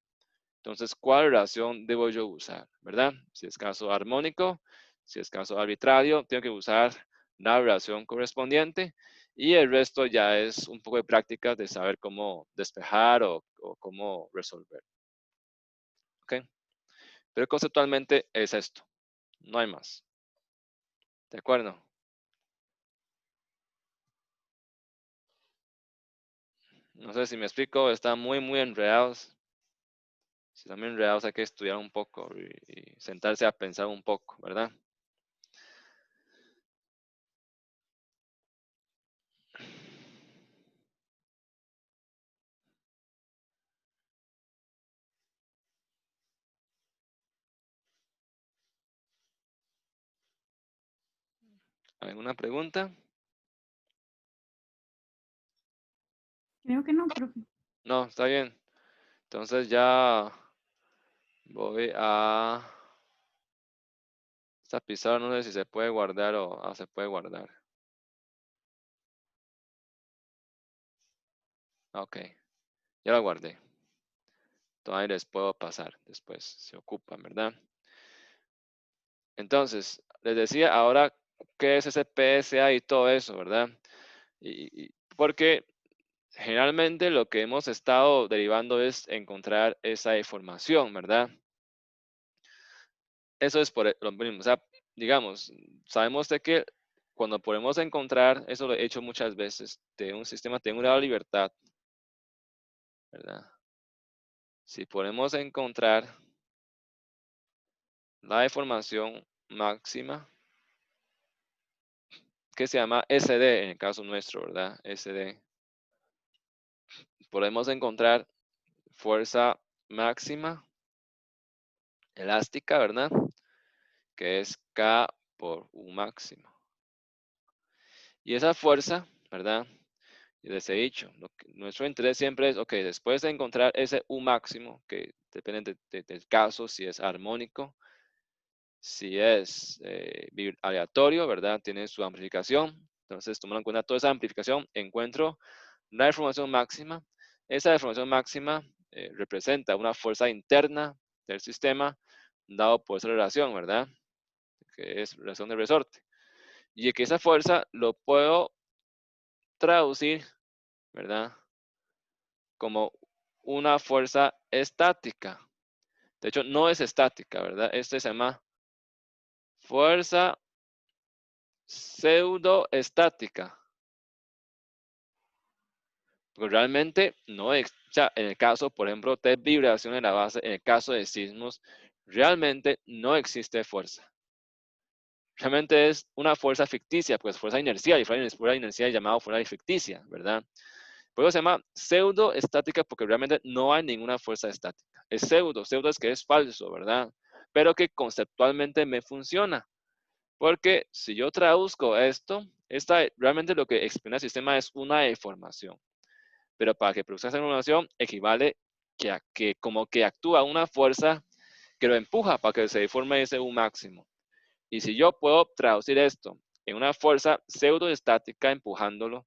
Entonces, ¿cuál relación debo yo usar, verdad? Si es caso armónico, si es caso arbitrario, tengo que usar la relación correspondiente. Y el resto ya es un poco de práctica de saber cómo despejar o cómo resolver. ¿Ok? Pero conceptualmente es esto. No hay más. ¿De acuerdo? No sé si me explico. Están muy enredados. Si están muy enredados hay que estudiar un poco y sentarse a pensar un poco, ¿verdad? ¿Alguna pregunta? Creo que no, profe. No, está bien. Entonces ya voy a... Esta pizarra no sé si se puede guardar o se puede guardar. Ok, ya la guardé. Todavía les puedo pasar después, se ocupan, ¿verdad? Entonces, les decía ahora qué es ese PSA y todo eso, ¿verdad? Porque generalmente lo que hemos estado derivando es encontrar esa información, ¿verdad? Eso es por lo mismo. O sea, digamos, sabemos de que cuando podemos encontrar, eso lo he hecho muchas veces, de un sistema de un grado de libertad, ¿verdad? Si podemos encontrar la deformación máxima, que se llama SD en el caso nuestro, ¿verdad? SD. Podemos encontrar fuerza máxima elástica, ¿verdad? Que es K por U máximo. Y esa fuerza, ¿verdad? Y les he dicho, nuestro interés siempre es, ok, después de encontrar ese U máximo, que depende del caso, si es armónico, si es aleatorio, ¿verdad? Tiene su amplificación. Entonces, tomando en cuenta toda esa amplificación, encuentro la deformación máxima. Esa deformación máxima representa una fuerza interna del sistema dado por esa relación, ¿verdad? Que es relación de resorte. Y que esa fuerza lo puedo traducir, ¿verdad? Como una fuerza estática. De hecho, no es estática, ¿verdad? Este se llama fuerza pseudoestática. Porque realmente no es, o sea, en el caso, por ejemplo, de vibración en la base, en el caso de sismos, realmente no existe fuerza. Realmente es una fuerza ficticia, pues fuerza inercial, y fuerza inercial llamada fuerza ficticia, ¿verdad? Por eso se llama pseudoestática porque realmente no hay ninguna fuerza estática. Es pseudo es que es falso, ¿verdad? Pero que conceptualmente me funciona. Porque si yo traduzco esto, realmente lo que explica el sistema es una deformación. Pero para que produzca esa deformación equivale que como que actúa una fuerza que lo empuja para que se deforme ese U máximo. Y si yo puedo traducir esto en una fuerza pseudoestática empujándolo,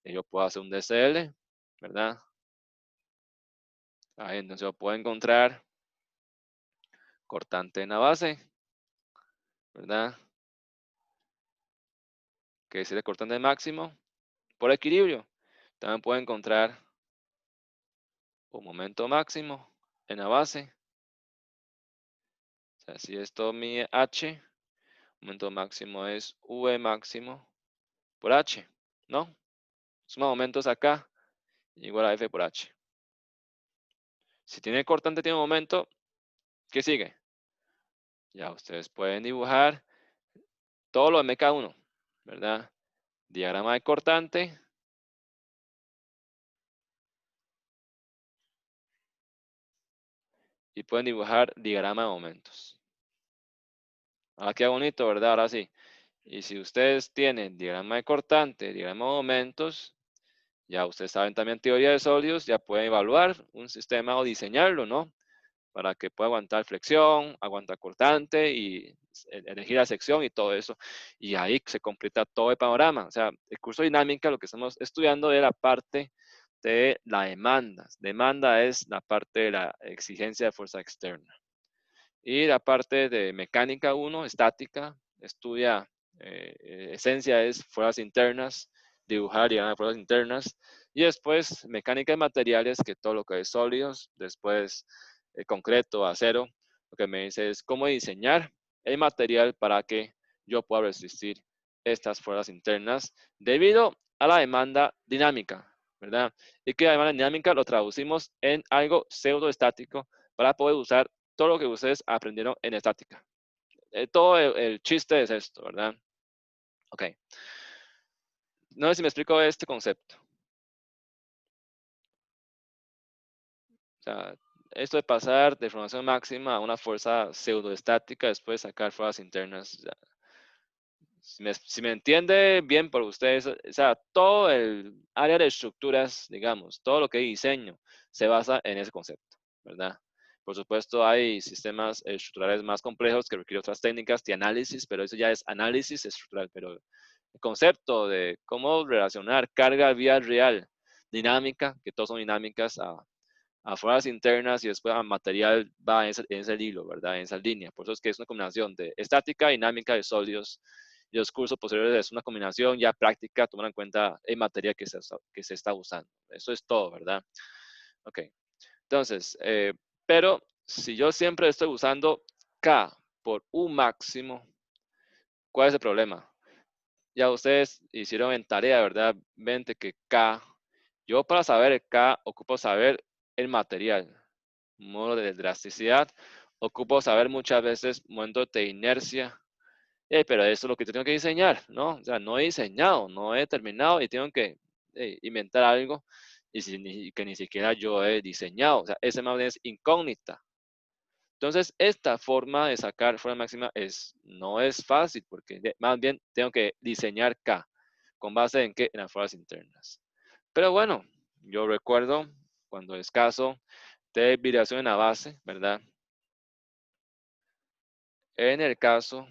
yo puedo hacer un DCL, ¿verdad? Ahí entonces yo puedo encontrar cortante en la base, ¿verdad? Que es el cortante máximo por equilibrio. También puedo encontrar un momento máximo en la base. O sea, si esto mide H, momento máximo es V máximo por H, ¿no? Suma momentos acá igual a F por H. Si tiene cortante, tiene un momento, ¿qué sigue? Ya ustedes pueden dibujar todo lo de MK1, ¿verdad? Diagrama de cortante. Y pueden dibujar diagrama de momentos. Ahora queda bonito, ¿verdad? Ahora sí. Y si ustedes tienen diagrama de cortante, diagrama de momentos, ya ustedes saben también teoría de sólidos, ya pueden evaluar un sistema o diseñarlo, ¿no? Para que pueda aguantar flexión, aguantar cortante y elegir la sección y todo eso. Y ahí se completa todo el panorama. O sea, el curso de dinámica, lo que estamos estudiando es la parte de la demanda. Demanda es la parte de la exigencia de fuerza externa. Y la parte de mecánica 1, estática, estudia, esencia es fuerzas internas, dibujar diagramas de fuerzas internas. Y después mecánica de materiales, que todo lo que es sólidos, después concreto, acero. Lo que me dice es cómo diseñar el material para que yo pueda resistir estas fuerzas internas debido a la demanda dinámica, ¿verdad? Y que la demanda dinámica lo traducimos en algo pseudoestático para poder usar todo lo que ustedes aprendieron en estática. Todo el chiste es esto, ¿verdad? Ok. No sé si me explico este concepto. O sea, esto de pasar de formación máxima a una fuerza pseudoestática, después sacar fuerzas internas. Si me entiende bien por ustedes, o sea, todo el área de estructuras, digamos, todo lo que diseño, se basa en ese concepto, ¿verdad? Por supuesto, hay sistemas estructurales más complejos que requieren otras técnicas de análisis, pero eso ya es análisis estructural. Pero el concepto de cómo relacionar carga vía real, dinámica, que todos son dinámicas, a fuerzas internas y después a material va en ese hilo, ¿verdad? En esa línea. Por eso es que es una combinación de estática, dinámica de sólidos. Y los cursos posteriores es una combinación ya práctica, tomando en cuenta el material que se está usando. Eso es todo, ¿verdad? Ok. Entonces, pero si yo siempre estoy usando K por U máximo, ¿cuál es el problema? Ya ustedes hicieron en tarea, ¿verdad? Vente que K, yo para saber el K ocupo saber el material, modo de elasticidad, ocupo saber muchas veces momentos de inercia, pero eso es lo que tengo que diseñar, ¿no? O sea, no he diseñado, no he terminado y tengo que inventar algo que ni siquiera yo he diseñado, o sea, ese más bien es incógnita. Entonces, esta forma de sacar fuerza máxima no es fácil, porque más bien tengo que diseñar K. ¿Con base en qué? En las fuerzas internas. Pero bueno, yo recuerdo cuando es caso de vibración en la base, ¿verdad? En el caso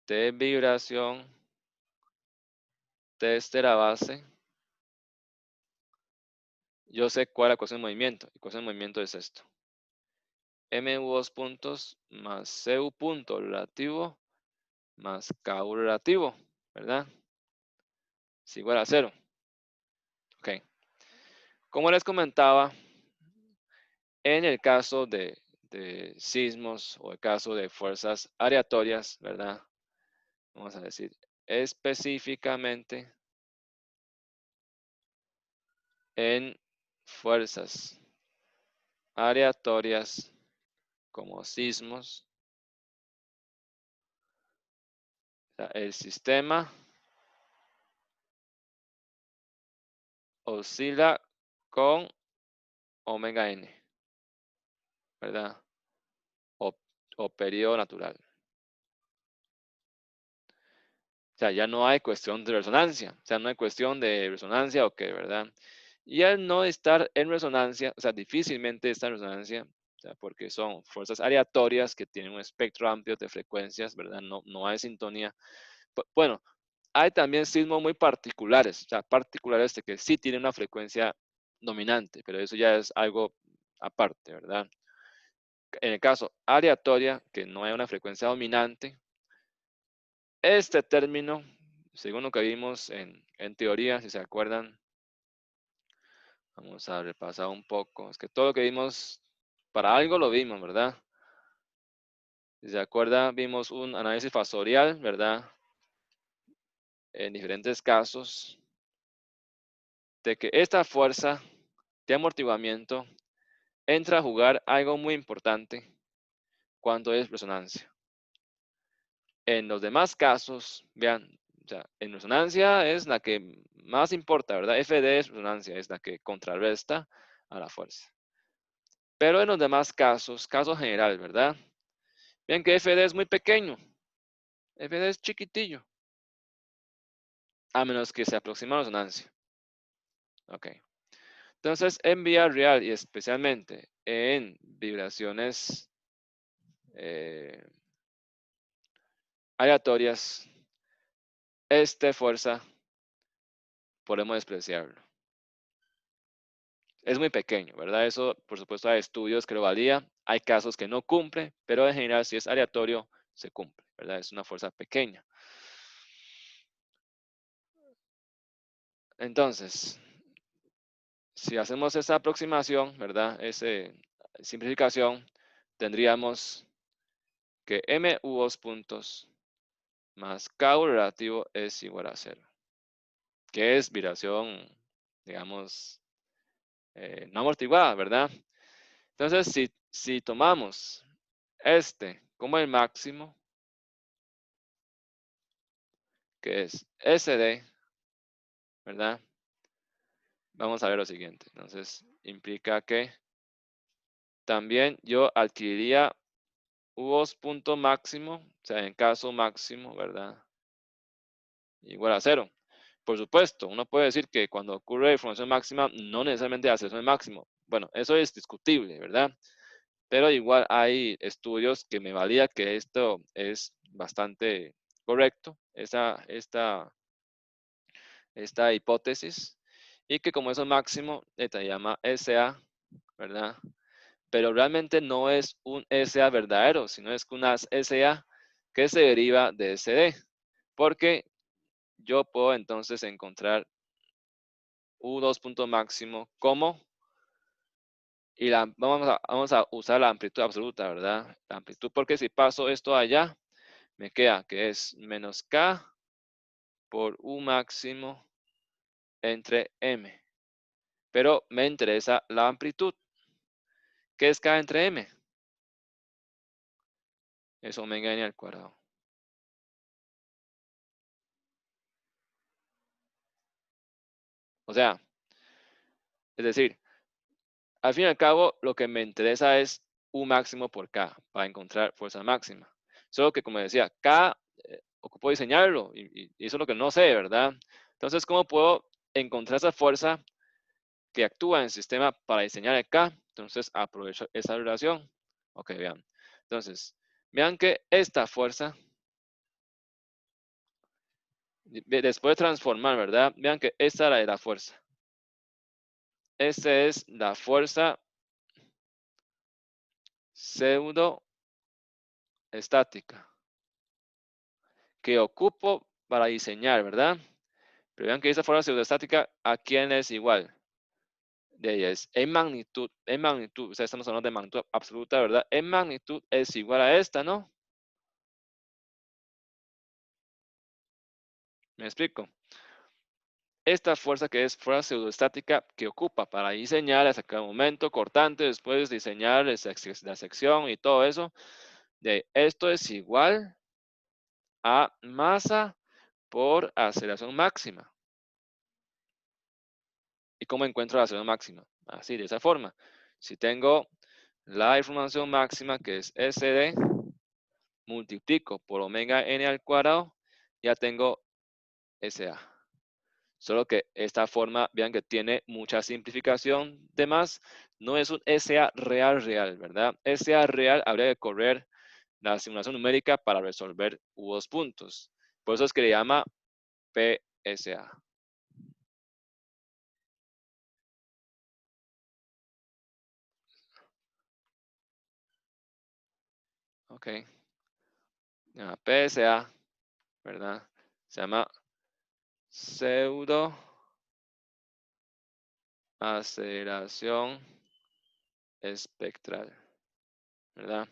de vibración desde la base, yo sé cuál es la ecuación de movimiento. La ecuación de movimiento es esto. MU2 puntos más CU punto relativo más KU relativo, ¿verdad? Es igual a 0. Ok. Como les comentaba, en el caso de sismos o el caso de fuerzas aleatorias, ¿verdad? Vamos a decir específicamente en fuerzas aleatorias como sismos, el sistema oscila con omega n, ¿verdad? O, o periodo natural. O sea, ya no hay cuestión de resonancia. O sea, no hay cuestión de resonancia o qué, ¿verdad? Y al no estar en resonancia, o sea, difícilmente está en resonancia, o sea, porque son fuerzas aleatorias que tienen un espectro amplio de frecuencias, ¿verdad? No hay sintonía. Bueno, hay también sismos muy particulares, o sea, particulares de que sí tienen una frecuencia dominante, pero eso ya es algo aparte, ¿verdad? En el caso aleatoria, que no hay una frecuencia dominante, este término, según lo que vimos en teoría, si se acuerdan, vamos a repasar un poco. Es que todo lo que vimos, para algo lo vimos, ¿verdad? Si se acuerdan, vimos un análisis fasorial, ¿verdad? En diferentes casos, de que esta fuerza de amortiguamiento entra a jugar algo muy importante cuando es resonancia. En los demás casos, vean, o sea, en resonancia es la que más importa, ¿verdad? FD es resonancia, es la que contrarresta a la fuerza. Pero en los demás casos, caso general, ¿verdad? Vean que FD es muy pequeño. FD es chiquitillo. A menos que se aproxime a la resonancia. Ok. Entonces, en vía real y especialmente en vibraciones aleatorias, esta fuerza podemos despreciarlo. Es muy pequeño, ¿verdad? Eso, por supuesto, hay estudios que lo valían. Hay casos que no cumple, pero en general, si es aleatorio, se cumple, ¿verdad? Es una fuerza pequeña. Entonces, si hacemos esa aproximación, ¿verdad? Esa simplificación, tendríamos que M u 2 puntos más K relativo es igual a 0, que es vibración, digamos, no amortiguada, ¿verdad? Entonces, si tomamos este como el máximo, que es SD, ¿verdad? Vamos a ver lo siguiente. Entonces, implica que también yo adquiriría U2 punto máximo, o sea, en caso máximo, ¿verdad? Igual a 0. Por supuesto, uno puede decir que cuando ocurre deformación máxima, no necesariamente la aceleración es máximo. Bueno, eso es discutible, ¿verdad? Pero igual hay estudios que me valida que esto es bastante correcto, esta hipótesis, y que como eso es máximo, se llama SA, ¿verdad? Pero realmente no es un SA verdadero, sino es una SA que se deriva de SD, porque yo puedo entonces encontrar U2 punto máximo como, y vamos a usar la amplitud absoluta, ¿verdad? La amplitud, porque si paso esto allá, me queda que es menos K por U máximo entre M. Pero me interesa la amplitud. ¿Qué es K entre M? Es omega n al cuadrado. O sea, es decir, al fin y al cabo, lo que me interesa es U máximo por K para encontrar fuerza máxima. Solo que, como decía, K ocupo diseñarlo y eso es lo que no sé, ¿verdad? Entonces, ¿cómo puedo encontrar esa fuerza que actúa en el sistema para diseñar el K? Entonces, aprovecho esa relación. Ok, vean. Entonces, vean que esta fuerza, después de transformar, ¿verdad? Vean que esta era la fuerza. Esta es la fuerza pseudo estática que ocupo para diseñar, ¿verdad? Pero vean que esa fuerza pseudoestática, ¿a quién es igual? De ella es en magnitud, o sea, estamos hablando de magnitud absoluta, ¿verdad? En magnitud es igual a esta, ¿no? ¿Me explico? Esta fuerza que es fuerza pseudoestática que ocupa para diseñar, hasta cada momento cortante, después diseñar la sección y todo eso, de esto es igual a masa por aceleración máxima. ¿Y cómo encuentro la aceleración máxima? Así, de esa forma. Si tengo la información máxima, que es SD, multiplico por omega n al cuadrado, ya tengo SA. Solo que esta forma, vean que tiene mucha simplificación de más. No es un SA real, ¿verdad? SA real habría que correr la simulación numérica para resolver U2 puntos. Por eso es que le llama PSA. Ok. PSA, ¿verdad? Se llama pseudo aceleración espectral, ¿verdad?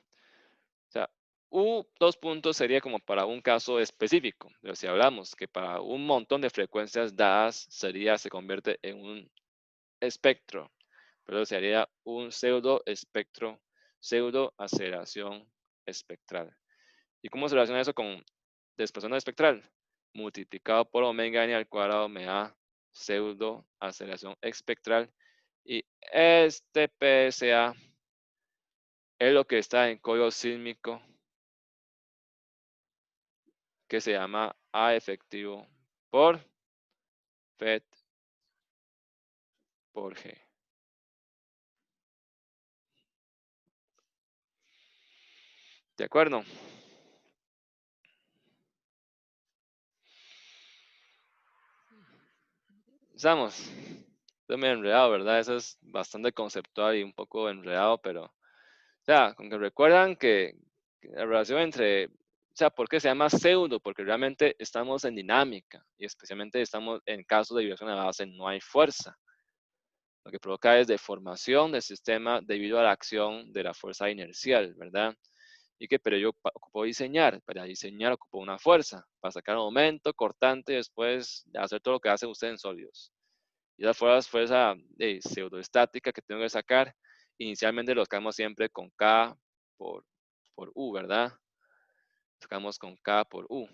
O sea, U2 puntos sería como para un caso específico, pero si hablamos que para un montón de frecuencias dadas se convierte en un espectro, pero sería un pseudo espectro, pseudo aceleración espectral. ¿Y cómo se relaciona eso con desplazamiento espectral? Multiplicado por omega n al cuadrado me da pseudo aceleración espectral. Y este PSA es lo que está en código sísmico que se llama A efectivo por FET por G. ¿De acuerdo? Estamos. Estoy medio enredado, ¿verdad? Eso es bastante conceptual y un poco enredado, pero, o sea, con que recuerdan que la relación entre O sea, ¿por qué se llama pseudo? Porque realmente estamos en dinámica y especialmente estamos en casos de vibración a base, no hay fuerza. Lo que provoca es deformación del sistema debido a la acción de la fuerza inercial, ¿verdad? Pero yo ocupo diseñar. Para diseñar ocupo una fuerza, para sacar un momento cortante y después hacer todo lo que hacen ustedes en sólidos. Y la fuerza de pseudoestática que tengo que sacar, inicialmente lo sacamos siempre con K por U, ¿verdad? Sacamos con K por U.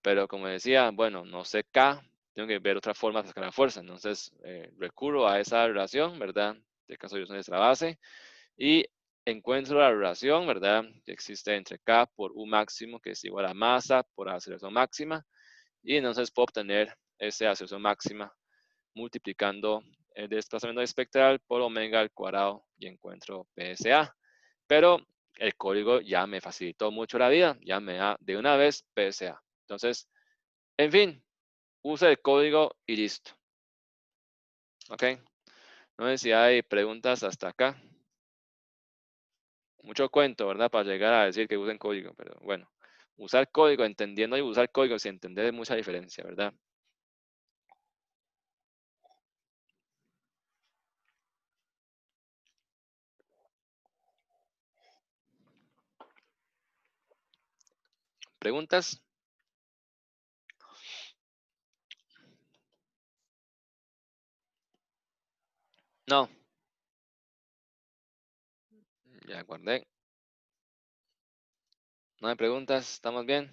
Pero como decía, bueno, no sé K, tengo que ver otra forma de sacar la fuerza. Entonces, recurro a esa relación, ¿verdad? De caso de nuestra base. Y encuentro la relación, ¿verdad? Que existe entre K por U máximo, que es igual a masa por aceleración máxima. Y entonces puedo obtener esa aceleración máxima multiplicando el desplazamiento espectral por omega al cuadrado y encuentro PSA. Pero el código ya me facilitó mucho la vida, ya me da de una vez PSA. Entonces, en fin, use el código y listo. ¿Ok? No sé si hay preguntas hasta acá. Mucho cuento, ¿verdad? Para llegar a decir que usen código, pero bueno, usar código, entendiendo y usar código sin entender es mucha diferencia, ¿verdad? ¿Preguntas? No. Ya guardé. No hay preguntas, ¿estamos bien?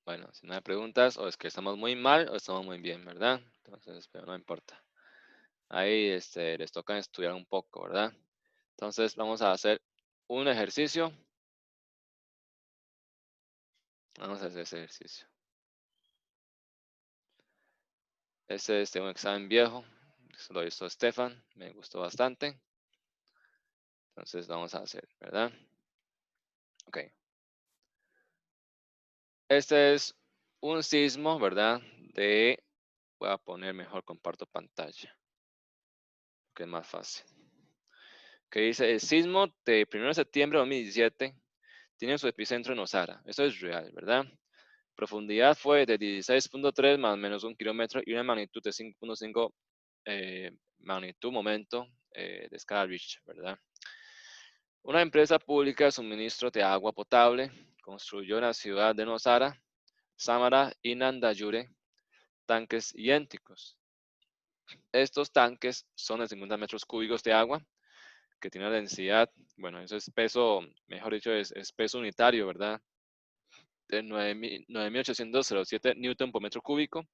Bueno, si no hay preguntas, o es que estamos muy mal o estamos muy bien, ¿verdad? Entonces, pero no importa. Ahí les toca estudiar un poco, ¿verdad? Entonces, vamos a hacer un ejercicio. Vamos a hacer ese ejercicio. Este es un examen viejo. Se lo hizo Stefan. Me gustó bastante. Entonces, vamos a hacer, ¿verdad? Ok. Este es un sismo, ¿verdad? Voy a poner mejor, comparto pantalla, que es más fácil. Que dice, el sismo de 1 de septiembre de 2017 tiene su epicentro en Osara. Eso es real, ¿verdad? Profundidad fue de 16.3 más o menos 1 kilómetro y una magnitud de 5.5 magnitud momento de escala Richter, ¿verdad? Una empresa pública de suministro de agua potable construyó en la ciudad de Nosara, Samara y Nandayure tanques idénticos. Estos tanques son de 50 metros cúbicos de agua que tiene una densidad, bueno, eso es peso, mejor dicho, es peso unitario, ¿verdad? De 9.807 newton por metro cúbico.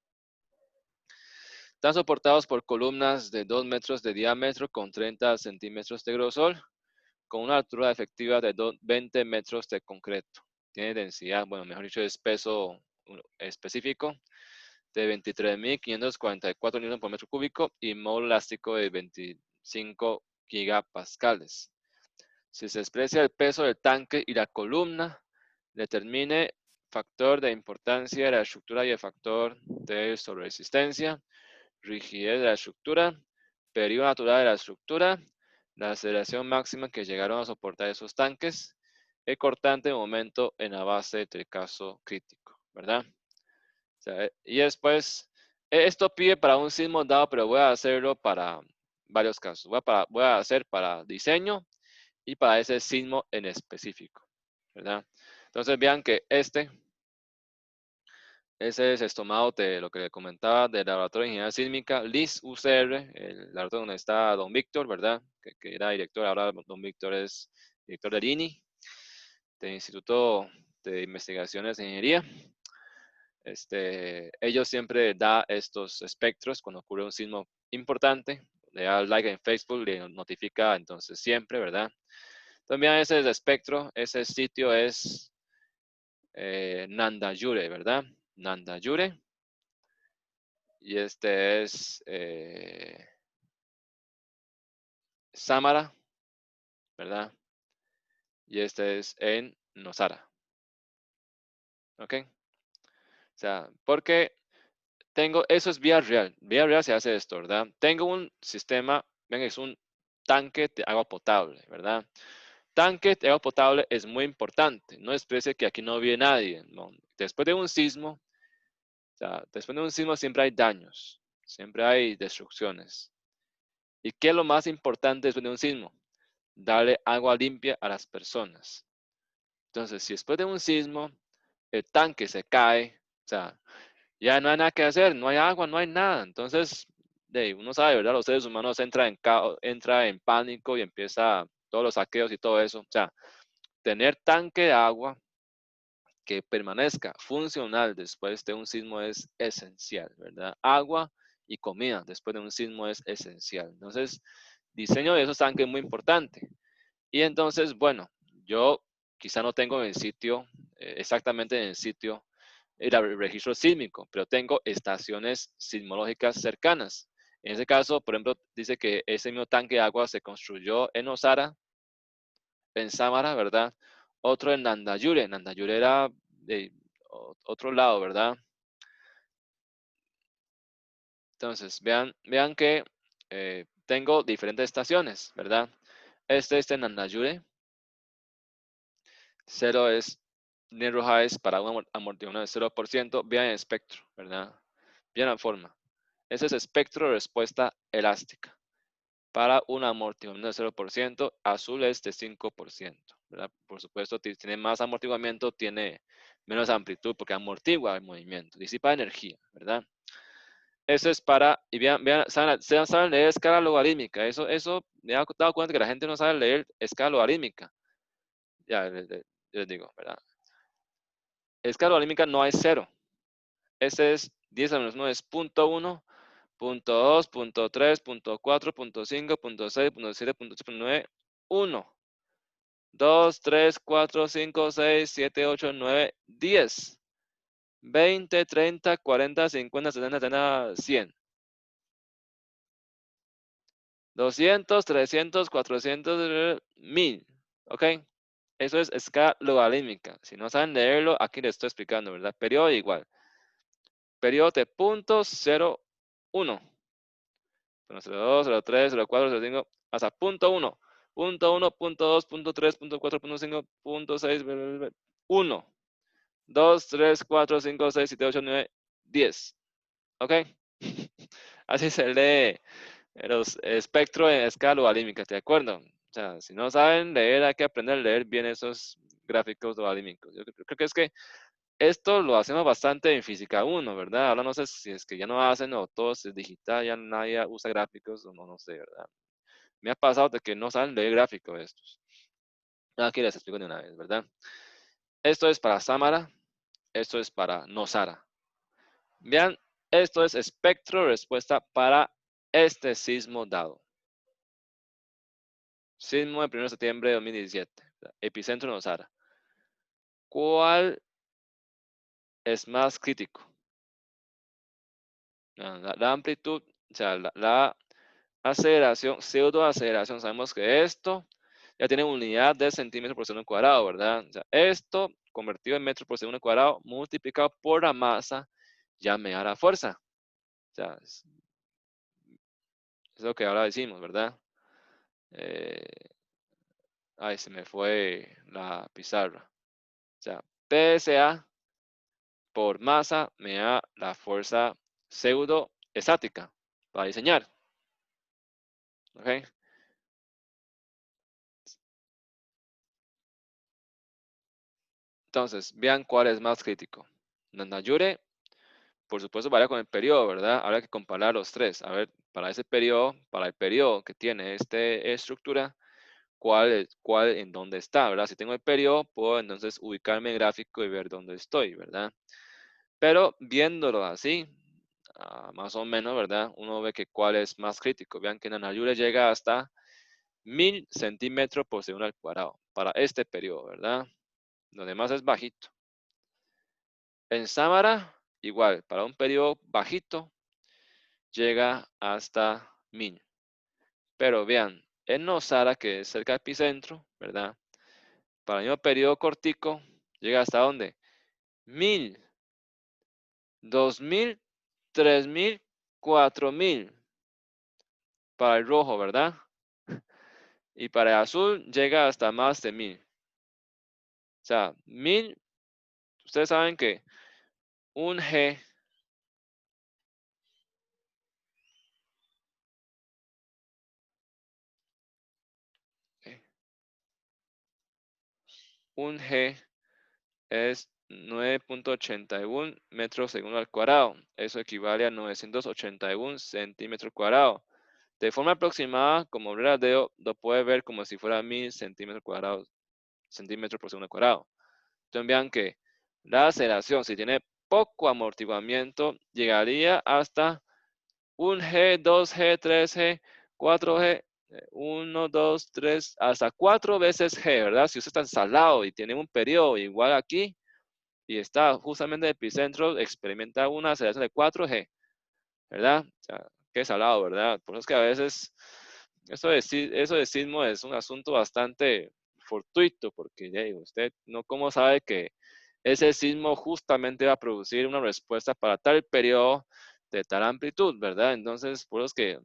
Están soportados por columnas de 2 metros de diámetro con 30 centímetros de grosor, con una altura efectiva de 20 metros de concreto. Tiene densidad, bueno, mejor dicho, es peso específico de 23.544 newton por metro cúbico y módulo elástico de 25 gigapascales. Si se expresa el peso del tanque y la columna, determine factor de importancia de la estructura y el factor de sobreresistencia, rigidez de la estructura, periodo natural de la estructura, la aceleración máxima que llegaron a soportar esos tanques, el cortante momento en la base del caso crítico, ¿verdad? O sea, y después, esto pide para un sismo dado, pero voy a hacerlo para varios casos. Voy a hacer para diseño y para ese sismo en específico, ¿verdad? Entonces vean que ese es estomado de lo que le comentaba del Laboratorio de Ingeniería Sísmica, LIS UCR, el laboratorio donde está don Víctor, ¿verdad? Que era director, ahora don Víctor es director del INI, del Instituto de Investigaciones de Ingeniería. Ellos siempre da estos espectros cuando ocurre un sismo importante, le da like en Facebook, le notifica entonces siempre, ¿verdad? También ese espectro, ese sitio es Nandayure, ¿verdad? Nandayure. Y este es Samara, ¿verdad? Y este es en Nosara. ¿Ok? O sea, porque eso es vía real. Vía real se hace esto, ¿verdad? Tengo un sistema, ven, es un tanque de agua potable, ¿verdad? Tanque de agua potable es muy importante. No exprese que aquí no vive nadie. No. Después de un sismo, o sea, después de un sismo siempre hay daños, siempre hay destrucciones. ¿Y qué es lo más importante después de un sismo? Darle agua limpia a las personas. Entonces, si después de un sismo el tanque se cae, o sea, ya no hay nada que hacer, no hay agua, no hay nada. Entonces, uno sabe, ¿verdad? Los seres humanos entra en pánico y empieza todos los saqueos y todo eso. O sea, tener tanque de agua que permanezca funcional después de un sismo es esencial, ¿verdad? Agua y comida después de un sismo es esencial. Entonces, diseño de esos tanques es muy importante. Y entonces, bueno, yo quizá no tengo en el sitio, exactamente en el sitio, el registro sísmico, pero tengo estaciones sismológicas cercanas. En ese caso, por ejemplo, dice que ese mismo tanque de agua se construyó en Osara, en Samara, ¿verdad? Otro en Nandayure. Nandayure era de otro lado, ¿verdad? Entonces, vean que tengo diferentes estaciones, ¿verdad? Este es en Nandayure. 0 es negro highs para un amortiguador de 0%. Vean el espectro, ¿verdad? Vean la forma. Ese es espectro de respuesta elástica. Para un amortiguamiento de 0%, azul es de 5%, ¿verdad? Por supuesto, tiene más amortiguamiento, tiene menos amplitud porque amortigua el movimiento, disipa energía, ¿verdad? Eso es para, y vean, saben leer escala logarítmica. Eso me he dado cuenta que la gente no sabe leer escala logarítmica. Ya les digo, ¿verdad? Escala logarítmica no hay cero. Ese es 10 a menos 9 es 0.1, 0.2, 0.3, 0.4, 0.5, 0.6, 0.7, 0.8, 9, 1, 2, 3, 4, 5, 6, 7, 8, 9, 10, 20, 30, 40, 50, 70, 70, 100, 200, 300, 400, 1000. ¿Ok? Eso es escala logarítmica. Si no saben leerlo, aquí les estoy explicando, ¿verdad? Periodo igual. Periodo de 0.01. 02, 03, 04, 05, hasta punto 1. Punto 1, punto 2, punto 3, punto 4, punto 5, punto 6, 1, 2, 3, 4, 5, 6, 7, 8, 9, 10. ¿Ok? Así se lee los espectro en escala logarítmica, ¿de acuerdo? O sea, si no saben leer, hay que aprender a leer bien esos gráficos logarítmicos. Yo creo que es que esto lo hacemos bastante en física 1, ¿verdad? Ahora no sé si es que ya no hacen o todo es digital, ya nadie usa gráficos o no sé, ¿verdad? Me ha pasado de que no saben leer gráficos estos. Aquí les explico de una vez, ¿verdad? Esto es para Samara, esto es para Nosara. Vean, esto es espectro de respuesta para este sismo dado. Sismo del 1 de septiembre de 2017, epicentro Nosara. ¿Cuál es más crítico? La amplitud, o sea, la aceleración, pseudoaceleración. Sabemos que esto ya tiene unidad de centímetros por segundo cuadrado, ¿verdad? O sea, esto convertido en metros por segundo cuadrado multiplicado por la masa ya me da la fuerza. O sea, es lo que ahora decimos, ¿verdad? Ay, se me fue la pizarra. O sea, PSA por masa me da la fuerza pseudo estática para diseñar. ¿Ok? Entonces, vean cuál es más crítico. Nandayure, por supuesto, varía con el periodo, ¿verdad? Habrá que comparar los tres. A ver, para ese periodo, para el periodo que tiene esta estructura, cuál en dónde está, ¿verdad? Si tengo el periodo, puedo entonces ubicarme en el gráfico y ver dónde estoy, ¿verdad? Pero viéndolo así, más o menos, ¿verdad? Uno ve que cuál es más crítico. Vean que Nandayure llega hasta 1000 centímetros por segundo al cuadrado para este periodo, ¿verdad? Lo demás es bajito. En Samara, igual, para un periodo bajito, llega hasta 1000. Pero vean, en Nosara, que es cerca del epicentro, ¿verdad? Para el mismo periodo cortico, llega hasta ¿dónde? 1000, 2000, 3000, 4000 para el rojo, ¿verdad? Y para el azul llega hasta más de 1000. O sea, 1000, ustedes saben que un G un G es 9.81 metros segundo al cuadrado. Eso equivale a 981 centímetros cuadrados. De forma aproximada, como redondeo, lo puede ver como si fuera 1000 centímetros cuadrados, centímetros por segundo cuadrado. Entonces vean que la aceleración, si tiene poco amortiguamiento, llegaría hasta 1G, 2G, 3G, 4G, 1, 2, 3, hasta 4 veces G, ¿verdad? Si usted está ensalado y tiene un periodo igual aquí y está justamente en el epicentro, experimenta una aceleración de 4G, ¿verdad? O sea, qué salado, ¿verdad? Por eso es que a veces eso de sismo es un asunto bastante fortuito, porque ya digo, usted no como sabe que ese sismo justamente va a producir una respuesta para tal periodo de tal amplitud, ¿verdad? Entonces, por eso es que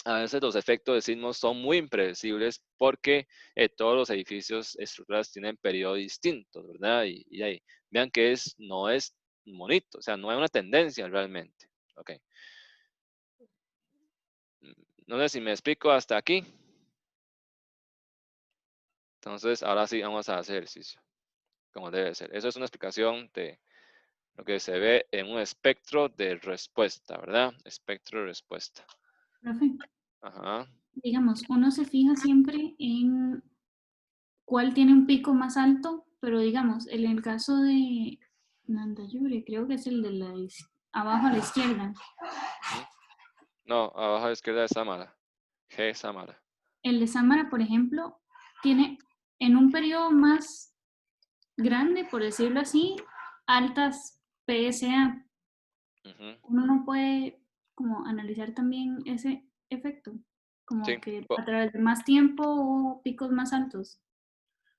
a veces los efectos de sismos son muy impredecibles porque todos los edificios estructurales tienen periodos distintos, ¿verdad? Y ahí, vean que no es bonito, o sea, no hay una tendencia realmente. Ok. No sé si me explico hasta aquí. Entonces, ahora sí vamos a hacer ejercicio, como debe ser. Eso es una explicación de lo que se ve en un espectro de respuesta, ¿verdad? Espectro de respuesta. Profe, Ajá. digamos, uno se fija siempre en cuál tiene un pico más alto, pero digamos, en el caso de Nandayure, creo que es el de abajo a la izquierda. Ujú. No, abajo a la izquierda es Samara. G Samara. El de Samara, por ejemplo, tiene en un periodo más grande, por decirlo así, altas PSA. Ujú. Uno no puede como analizar también ese efecto, Sí, como que a través de más tiempo o picos más altos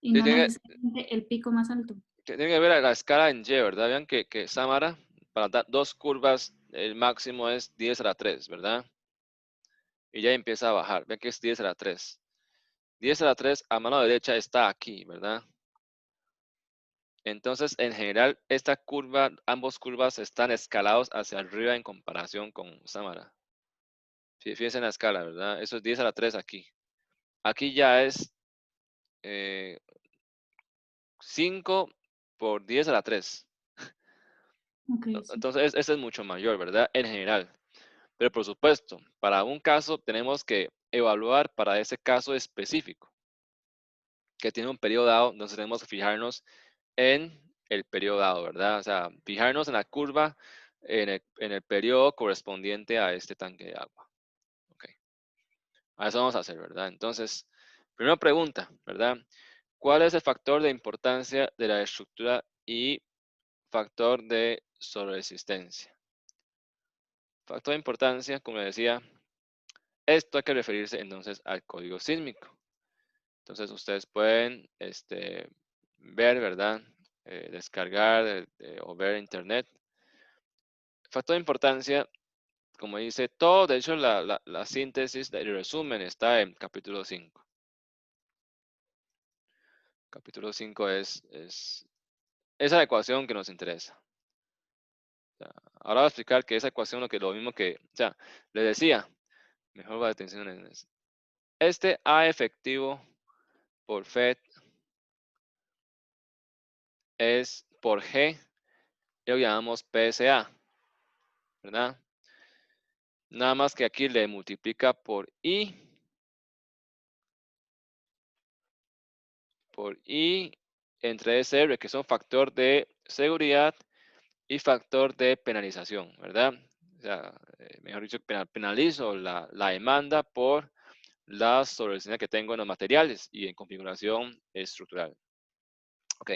y sí, no necesariamente el pico más alto. tiene que ver la escala en Y, ¿verdad? Vean que Samara, para dar dos curvas, el máximo es 10 a la 3, ¿verdad? Y ya empieza a bajar. Vean que es 10 a la 3. 10 a la 3 a mano derecha está aquí, ¿verdad? Entonces, en general, esta curva, ambos curvas están escalados hacia arriba en comparación con Samara. Fíjense en la escala, ¿verdad? Eso es 10 a la 3 aquí. Aquí ya es 5 por 10 a la 3. Okay, sí. Entonces, ese es mucho mayor, ¿verdad? En general. Pero por supuesto, para un caso tenemos que evaluar para ese caso específico, que tiene un periodo dado, entonces tenemos que fijarnos en el periodo dado, ¿verdad? O sea, fijarnos en la curva en el periodo correspondiente a este tanque de agua. Ok, a eso vamos a hacer, ¿verdad? Entonces, primera pregunta, ¿verdad? ¿Cuál es el factor de importancia de la estructura y factor de sobreresistencia? Factor de importancia, como decía, esto hay que referirse entonces al código sísmico. Entonces ustedes pueden ver, ¿verdad? Descargar o ver internet. Factor de importancia, como dice todo, de hecho la síntesis del resumen está en capítulo 5. Capítulo 5 es esa ecuación que nos interesa. O sea, ahora voy a explicar que esa ecuación lo mismo que, o sea, le decía, mejor va de atención en eso. Este A efectivo por FED es por G, y lo llamamos PSA, ¿verdad? Nada más que aquí le multiplica por I entre SR, que son factor de seguridad y factor de penalización, ¿verdad? O sea, mejor dicho, penalizo la demanda por la sobrevalencia que tengo en los materiales y en configuración estructural. Ok,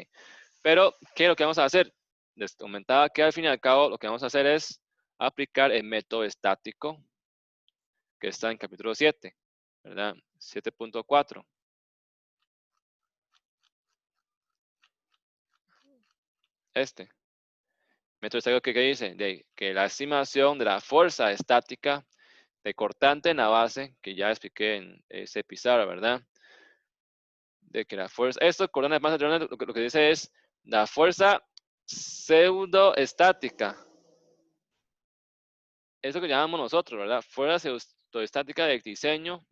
pero ¿qué es lo que vamos a hacer? Les comentaba que al fin y al cabo lo que vamos a hacer es aplicar el método estático que está en capítulo 7, ¿verdad? 7.4. Este Método estático que dice de que la estimación de la fuerza estática de cortante en la base, que ya expliqué en ese pizarra, ¿verdad? De que la fuerza, esto corona más lo que dice es la fuerza pseudoestática. Eso que llamamos nosotros, ¿verdad? Fuerza pseudoestática de diseño,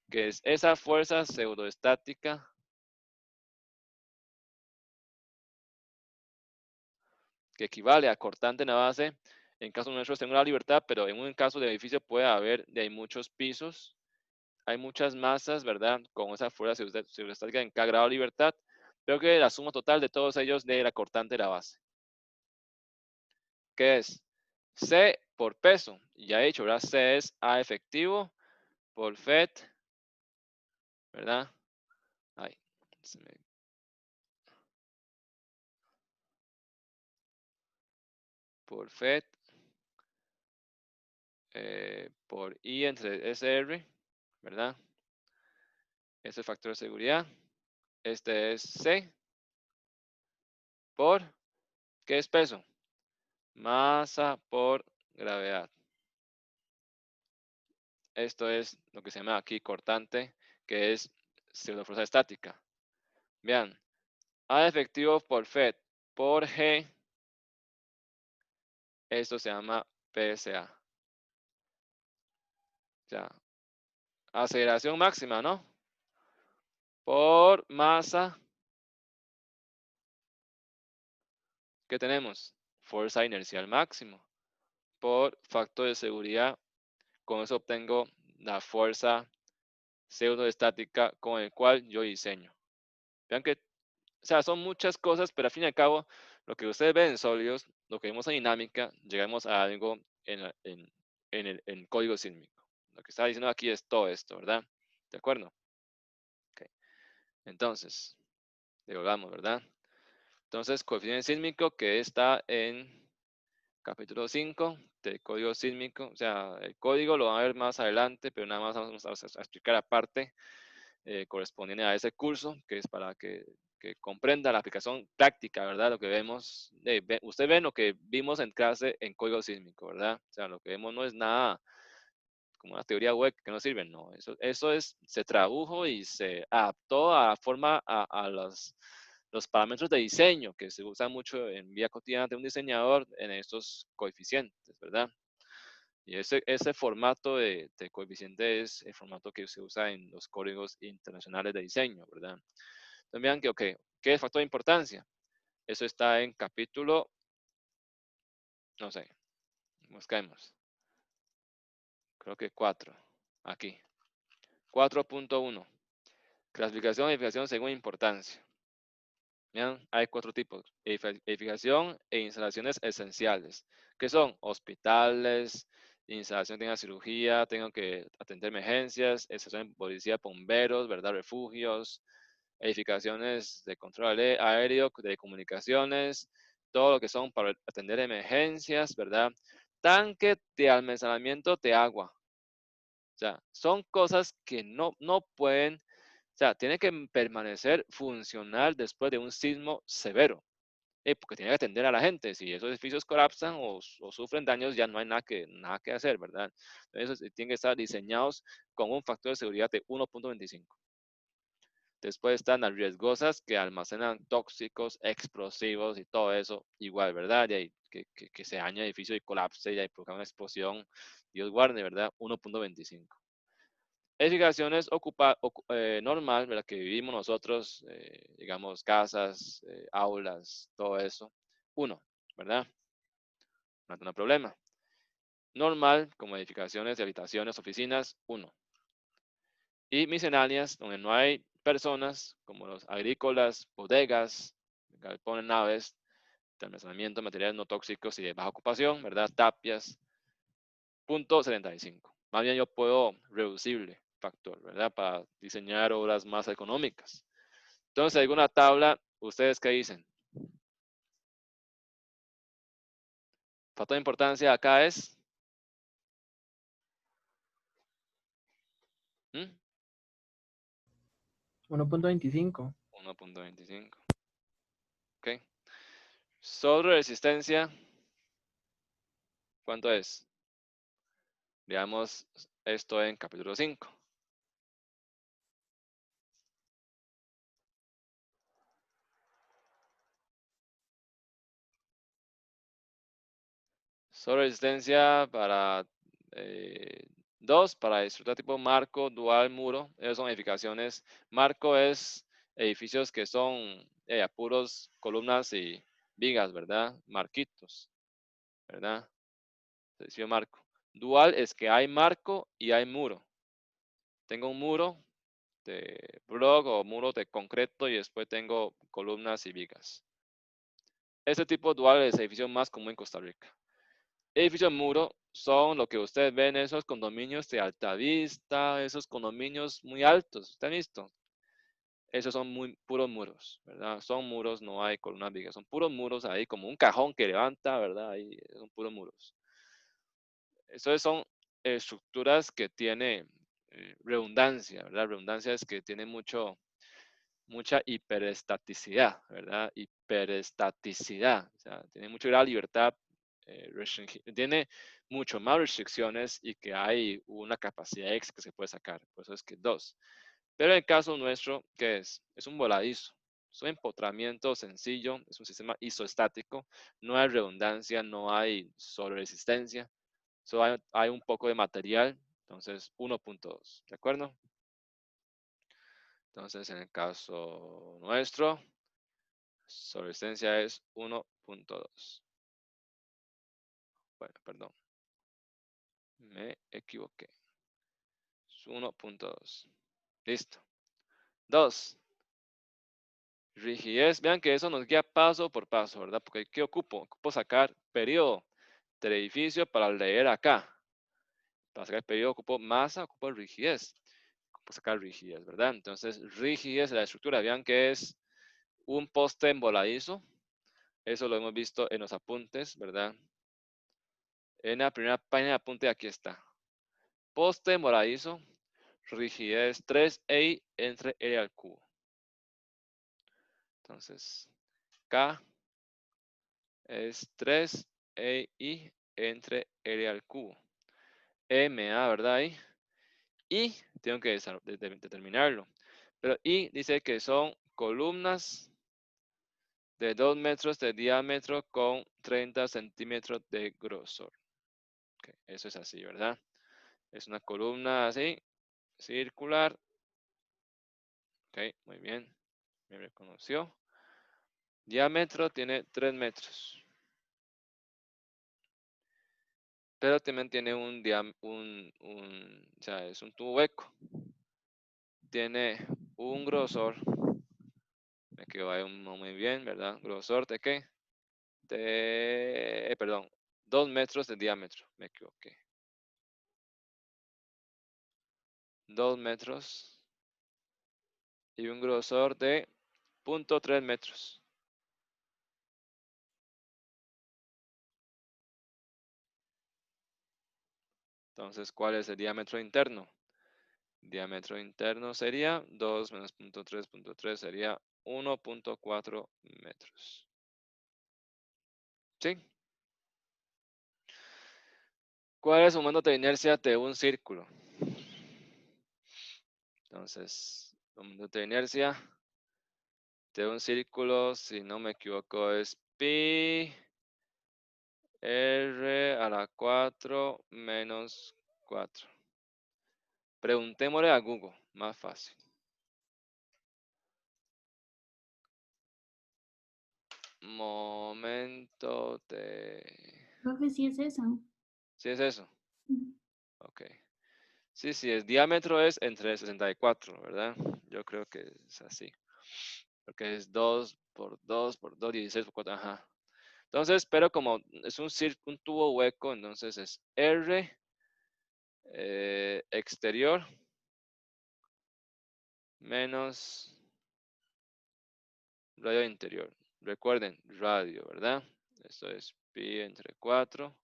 que es esa fuerza pseudoestática que equivale a cortante en la base. En caso nuestro tengo la libertad, pero en un caso de edificio puede haber de hay muchos pisos, hay muchas masas, ¿verdad? Con esa fuerza pseudoestática en cada grado de libertad, pero que la suma total de todos ellos de la cortante de la base, que es C por peso. Ya he dicho, ¿verdad? C es A efectivo por FET, ¿verdad? Ay, por FET por I entre SR, ¿verdad? Ese es el factor de seguridad. Este es C por, ¿qué es peso? Masa por gravedad. Esto es lo que se llama aquí cortante, que es pseudofuerza estática. Vean, A efectivo por FET por G, esto se llama PSA. O sea, aceleración máxima, ¿no? Por masa, ¿qué tenemos? Fuerza inercial máximo. Por factor de seguridad, con eso obtengo la fuerza pseudoestática con el cual yo diseño. Vean que, o sea, son muchas cosas, pero al fin y al cabo, lo que ustedes ven en sólidos, lo que vemos en dinámica, llegamos a algo en código sísmico. Lo que está diciendo aquí es todo esto, ¿verdad? ¿De acuerdo? Okay. Entonces, devolvamos, ¿verdad? Entonces, coeficiente sísmico que está en capítulo 5 del código sísmico. O sea, el código lo van a ver más adelante, pero nada más vamos a explicar aparte correspondiente a ese curso, que es para que comprenda la aplicación práctica, ¿verdad? Lo que vemos, usted ve lo que vimos en clase en código sísmico, ¿verdad? O sea, lo que vemos no es nada como una teoría web que no sirve, no. Eso se tradujo y se adaptó a forma a los parámetros de diseño que se usan mucho en vía cotidiana de un diseñador en estos coeficientes, ¿verdad? Y ese formato de coeficiente es el formato que se usa en los códigos internacionales de diseño, ¿verdad? Entonces vean que, ok, ¿qué es factor de importancia? Eso está en capítulo, no sé, buscamos, creo que 4, aquí. 4.1, clasificación y edificación según importancia. Vean, hay 4 tipos, edificación e instalaciones esenciales, que son hospitales, instalación de cirugía, tengo que atender emergencias, estación de policía, bomberos, ¿verdad? Refugios, edificaciones de control aéreo, de comunicaciones, todo lo que son para atender emergencias, ¿verdad? Tanque de almacenamiento de agua. O sea, son cosas que no pueden, o sea, tiene que permanecer funcional después de un sismo severo, porque tiene que atender a la gente. Si esos edificios colapsan o sufren daños, ya no hay nada que hacer, ¿verdad? Entonces, tienen que estar diseñados con un factor de seguridad de 1.25. Después están las riesgosas que almacenan tóxicos, explosivos y todo eso igual, ¿verdad? Y ahí, que se daña el edificio y colapse y ahí provoca una explosión, Dios guarde, ¿verdad? 1.25. Edificaciones normal, ¿verdad? Que vivimos nosotros, digamos, casas, aulas, todo eso. 1, ¿verdad? No hay problema. Normal, como edificaciones de habitaciones, oficinas, 1. Y misceláneas, donde no hay personas, como los agrícolas, bodegas, galpones, naves, de almacenamiento de materiales no tóxicos y de baja ocupación, ¿verdad? Tapias, 0.75. Más bien yo puedo reducirle factor, ¿verdad? Para diseñar obras más económicas. Entonces, alguna tabla, ¿ustedes qué dicen? Factor de importancia acá es 1.25. 1.25. Ok. Sobre resistencia, ¿Cuánto es? Veamos esto en capítulo 5. Sobre resistencia para 2, para estructura tipo marco, dual, muro. Esas son edificaciones. Marco es edificios que son puros columnas y vigas, ¿verdad? Marquitos, ¿verdad? Edificio marco. Dual es que hay marco y hay muro. Tengo un muro de block o muro de concreto y después tengo columnas y vigas. Este tipo dual es el edificio más común en Costa Rica. Edificios muro son lo que ustedes ven, esos condominios de alta vista, esos condominios muy altos. ¿Están visto? Esos son muy puros muros, ¿verdad? Son muros, no hay columnas vigas, son puros muros ahí, como un cajón que levanta, ¿verdad? Ahí son puros muros. Esos son estructuras que tiene redundancia, ¿verdad? Redundancia es que tiene mucha hiperestaticidad, ¿verdad? Hiperestaticidad, o sea, tiene mucha gran libertad, tiene mucho más restricciones y que hay una capacidad X que se puede sacar, por eso es que 2. Pero en el caso nuestro, ¿qué es? Es un voladizo, es un empotramiento sencillo, es un sistema isoestático, no hay redundancia, no hay sobreresistencia, solo hay un poco de material, entonces 1.2, ¿de acuerdo? Entonces, en el caso nuestro, resistencia es 1.2. Bueno, perdón. Me equivoqué. Es 1.2. Listo. 2. Rigidez. Vean que eso nos guía paso por paso, ¿verdad? Porque ¿qué ocupo? Ocupo sacar periodo del edificio para leer acá. Para sacar periodo ocupo masa, ocupo rigidez. Ocupo sacar rigidez, ¿verdad? Entonces, rigidez de la estructura. Vean que es un poste emboladizo. Eso lo hemos visto en los apuntes, ¿verdad? En la primera página de apunte, aquí está. Poste moradizo, rigidez 3i entre L al cubo. Entonces, K es 3i entre L al cubo. MA, ¿verdad? Ahí. Y tengo que determinarlo. Pero I dice que son columnas de 2 metros de diámetro con 30 centímetros de grosor. Okay, eso es así, ¿verdad? Es una columna así, circular. Ok, muy bien. Me reconoció. Diámetro tiene 3 metros. Pero también tiene o sea, es un tubo hueco. Tiene un grosor. Me quedó ahí muy bien, ¿verdad? ¿Grosor de qué? Perdón, 2 metros de diámetro. Me equivoqué. 2 metros. Y un grosor de 0.3 metros. Entonces, ¿cuál es el diámetro interno? Diámetro interno sería 2 menos 0.3 sería 1.4 metros. ¿Sí? ¿Cuál es el momento de inercia de un círculo? Entonces, el momento de inercia de un círculo, si no me equivoco, es pi r a la 4 menos 4. Preguntémosle a Google, más fácil. Momento de... Profe, sí es eso. ¿Sí es eso? Ujú. Ok. Sí, el diámetro es entre 64, ¿verdad? Yo creo que es así. Porque es 2 por 2 por 2, 16 por 4, ajá. Entonces, pero como es un tubo hueco, entonces es R exterior menos radio interior. Recuerden, radio, ¿verdad? Esto es pi entre 4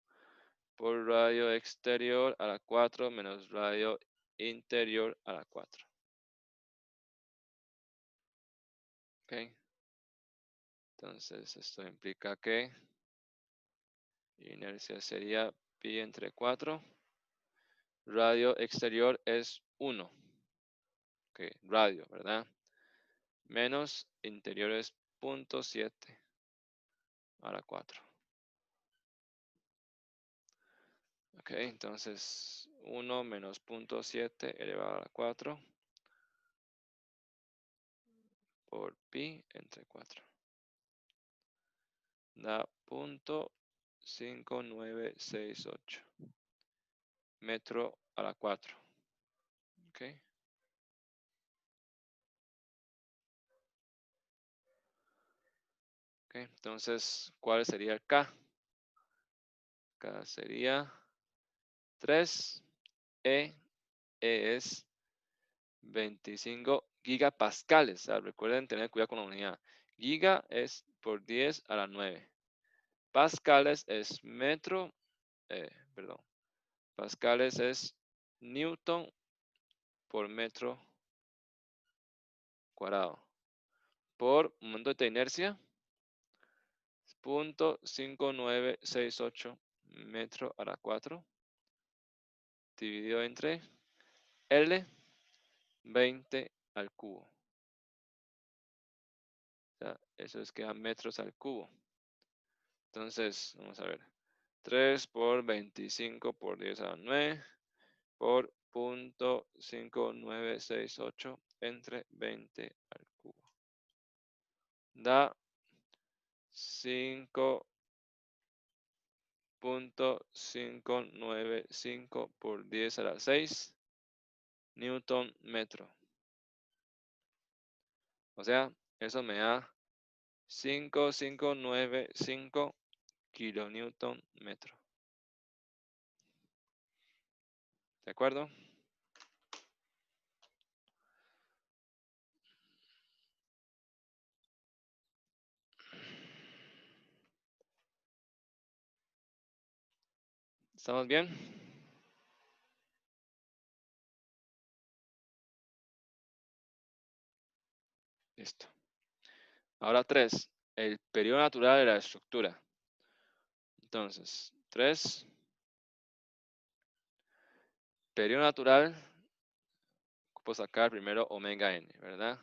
por radio exterior a la 4 menos radio interior a la 4. ¿Ok? Entonces, esto implica que inercia sería pi entre 4. Radio exterior es 1. Ok, radio, ¿verdad? Menos interior es 0.7 a la 4. Ok, entonces 1 menos 0.7 elevado a la 4 por pi entre 4. Da 0.5968 metro a la 4. Ok. Ok, entonces, ¿cuál sería el K? K sería 3. E es 25 gigapascales. O sea, recuerden tener cuidado con la unidad. Giga es por 10 a la 9. Pascales es metro, perdón. Pascales es newton por metro cuadrado. Por momento de inercia, 0.5968 metro a la 4. Dividido entre L 20 al cubo. O sea, eso es que a metros al cubo. Entonces, vamos a ver. 3 por 25 por 10 a la 9 por 0.5968 entre 20 al cubo. Da 5.595 por 10 a la 6 newton metro. O sea, eso me da 5.595 kilonewton metro. ¿De acuerdo? ¿Estamos bien? Listo. Ahora 3. El periodo natural de la estructura. Entonces, 3. Periodo natural. Ocupo sacar primero omega n, ¿verdad?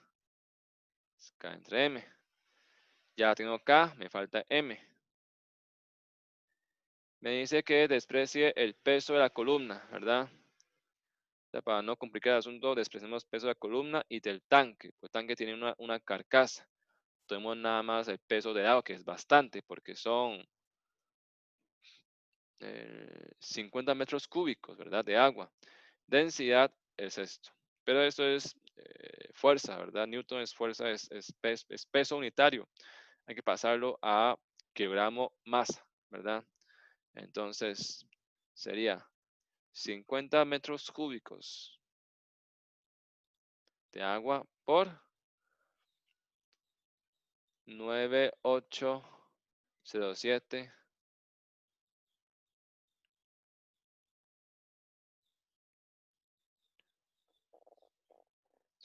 K entre m. Ya tengo K, me falta m. Me dice que desprecie el peso de la columna, ¿verdad? O sea, para no complicar el asunto, despreciamos el peso de la columna y del tanque. Pues el tanque tiene una carcasa. Tomemos nada más el peso de agua, que es bastante, porque son 50 metros cúbicos, ¿verdad? De agua. Densidad es esto. Pero esto es fuerza, ¿verdad? Newton es fuerza, es peso unitario. Hay que pasarlo a kilogramo masa, ¿verdad? Entonces, sería 50 metros cúbicos de agua por 9.807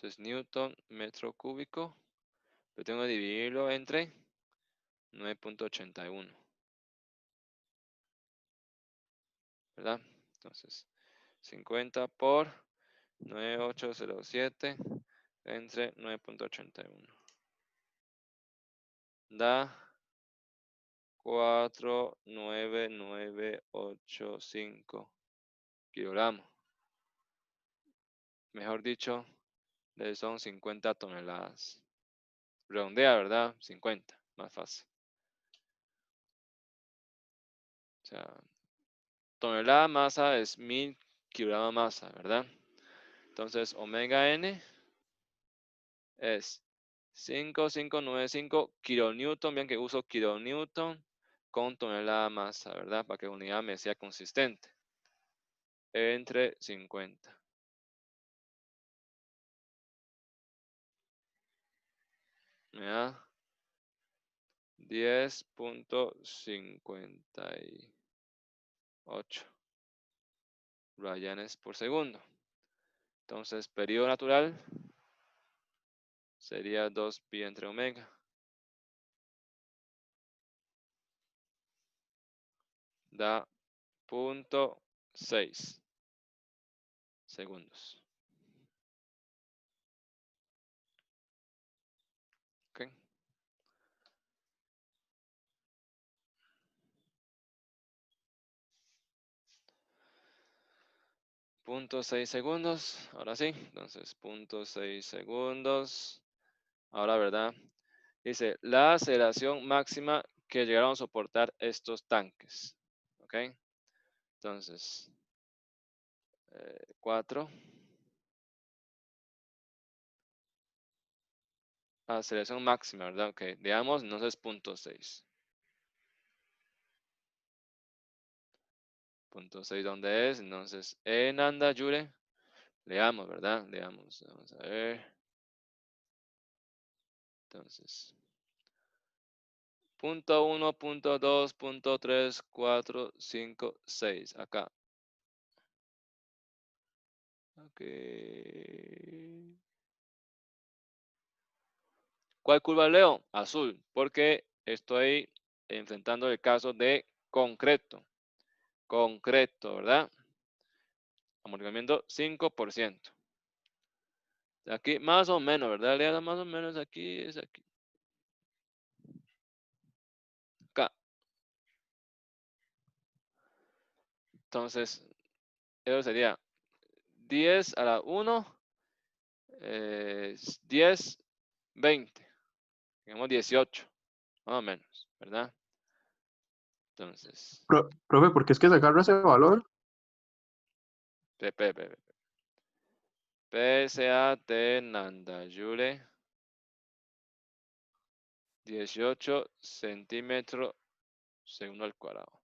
Eso es newton metro cúbico. Pero tengo que dividirlo entre 9.81. ¿Verdad? Entonces, 50 por 9.807 entre 9.81. Da 49985 kilogramos. Mejor dicho, son 50 toneladas. Redondea, ¿verdad? 50, más fácil. O sea, tonelada masa es 1000 kilogramos masa, ¿verdad? Entonces, omega n es 5.595 kilonewton. Bien que uso kilonewton con tonelada masa, ¿verdad? Para que la unidad me sea consistente. Entre 50. Me da 10.58 rayanes por segundo. Entonces, periodo natural sería 2 pi entre omega. Da 0.6 segundos. Ok. .6 segundos. Ahora sí. Entonces, 0.6 segundos. Ahora, ¿verdad? Dice, la aceleración máxima que llegaron a soportar estos tanques. ¿Ok? Entonces, 4. Aceleración máxima, ¿verdad? Ok, digamos, entonces 0.6. 0.6, ¿dónde es? Entonces, en Andayure, leamos, ¿verdad? Leamos, vamos a ver. Entonces, 0.1, 0.2, 0.3, 4, 5, 6. Acá. Ok. ¿Cuál curva leo? Azul, porque estoy enfrentando el caso de concreto. Concreto, ¿verdad? Amortiguamiento 5%. Aquí más o menos, ¿verdad? Lea más o menos aquí, es aquí. Acá. Entonces, eso sería 10 a la 1, 10, 20. Digamos 18, más o menos, ¿verdad? Entonces, Profe, ¿por qué es que se agarra ese valor? PSAT Nandayure 18 centímetros segundo al cuadrado.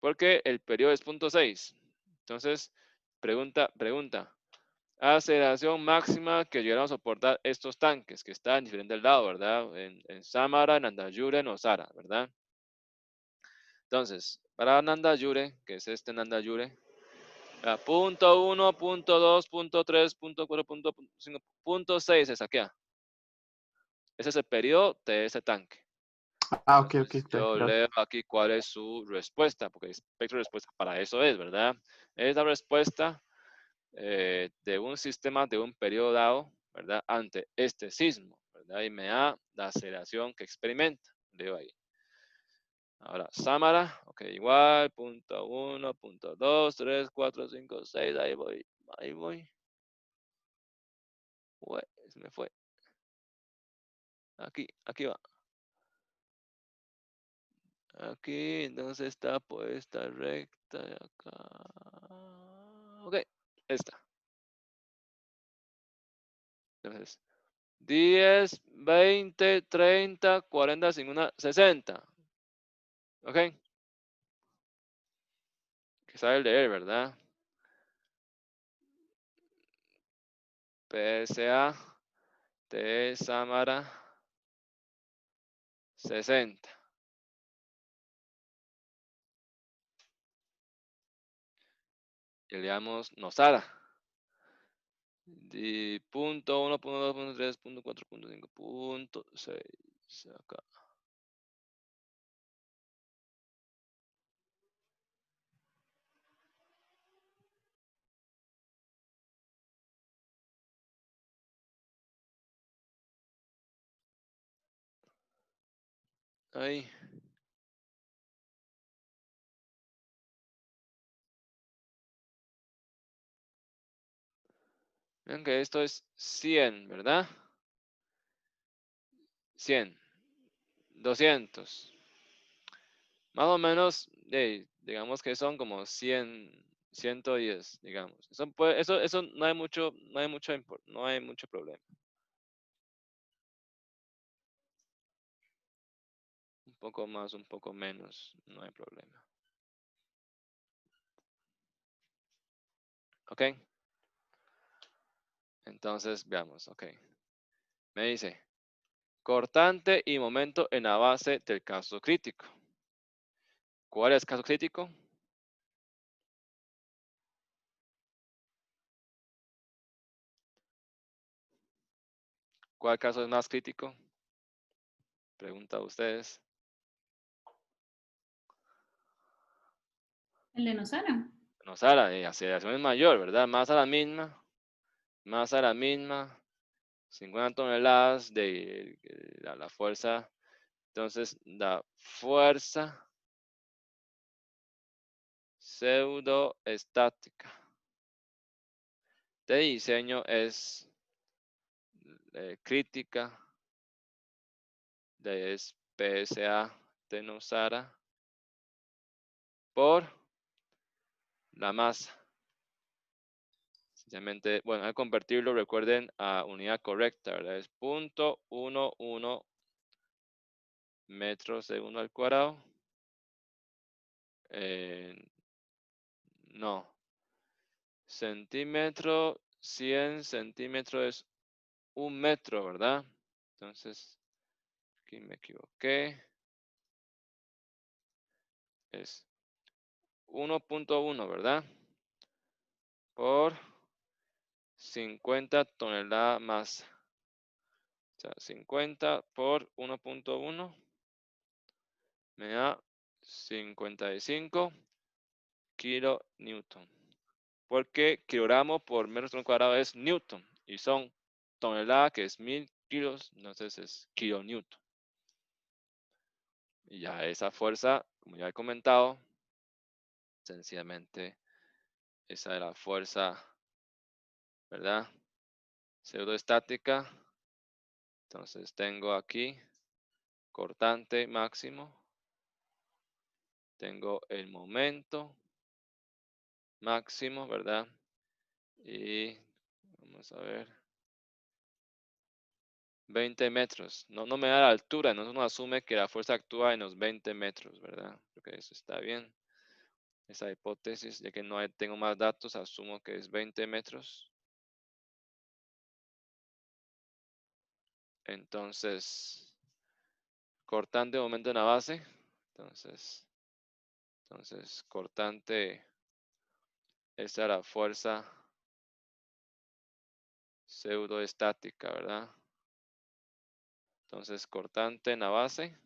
Porque el periodo es 0.6. Entonces, pregunta. Aceleración máxima que llegaron a soportar estos tanques que están en diferentes lados, ¿verdad? En Samara, Nandayure, en Osara, ¿verdad? Entonces, para Nandayure, que es este Nandayure, punto 1, punto 2, punto 3, punto 4, punto 5, punto 6 es aquí. Ese es el periodo de ese tanque. Ah, ok, Entonces, yo claro. leo aquí cuál es su respuesta, porque el espectro de respuesta para eso es, ¿verdad? Es la respuesta de un sistema de un periodo dado, ¿verdad? Ante este sismo, ¿verdad? Y me da la aceleración que experimenta. Leo ahí. Ahora, Samara, ok, igual, punto 1, punto 2, 3, 4, 5, 6, ahí voy, ahí voy. Ué, se me fue. Aquí va. Aquí, entonces está puesta recta de acá. Ok, esta. Entonces, 10, 20, 30, 40, 50, 60. Ok. Que sabe leer, ¿verdad? PSA, T Samara, 60. Y le damos Nosara. De punto 1, punto 2, punto 3, punto 4, punto 5, punto 6. Acá. Ahí. Vean que esto es 100, ¿verdad? 100. 200. Más o menos, digamos que son como 100, 110, digamos. Eso no hay mucho, no hay mucho problema. Un poco más, un poco menos, no hay problema. ¿Ok? Entonces, veamos, ok. Me dice, cortante y momento en la base del caso crítico. ¿Cuál es el caso crítico? ¿Cuál caso es más crítico? Pregunta a ustedes. El de Nosara. Nosara, aceleración es mayor, ¿verdad? Más a la misma, 50 toneladas de la fuerza. Entonces, la fuerza pseudoestática de diseño es crítica de PSA de Nosara por la masa. Sencillamente, bueno, al convertirlo, recuerden a unidad correcta, ¿verdad? Es 0.11 metros segundo al cuadrado. No. Centímetro, 100 centímetros es 1 metro, ¿verdad? Entonces, aquí me equivoqué. Es 1.1, ¿verdad? Por 50 toneladas masa. O sea, 50 por 1.1 me da 55 kilonewton. Porque kilogramo por metro cuadrado es newton. Y son tonelada, que es 1000 kilos, entonces es kilonewton. Y ya esa fuerza, como ya he comentado, sencillamente esa es la fuerza, ¿verdad? Pseudoestática. Entonces tengo aquí cortante máximo. Tengo el momento máximo, ¿verdad? Y vamos a ver. 20 metros. No me da la altura, no uno asume que la fuerza actúa en los 20 metros, ¿verdad? Creo que eso está bien. Esa hipótesis, ya que no tengo más datos, asumo que es 20 metros. Entonces, cortante momento en la base. Entonces cortante, esa era la fuerza pseudoestática, ¿verdad? Entonces, cortante en la base,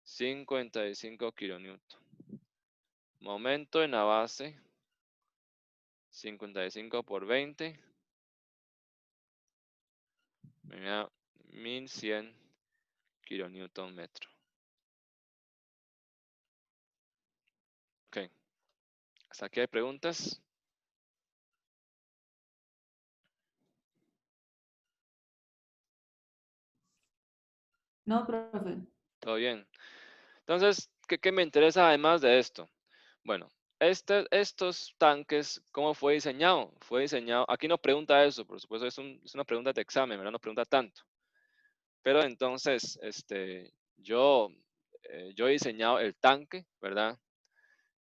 55 kilonewton. Momento en la base, 55 por 20, me da 1100 kilonewton metro. Ok. ¿Hasta aquí hay preguntas? No, profe. Todo bien. Entonces, ¿qué me interesa además de esto? Bueno, estos tanques, ¿cómo fue diseñado? Fue diseñado, aquí no pregunta eso, por supuesto, es una pregunta de examen, ¿verdad? No pregunta tanto. Pero entonces, yo he diseñado el tanque, ¿verdad?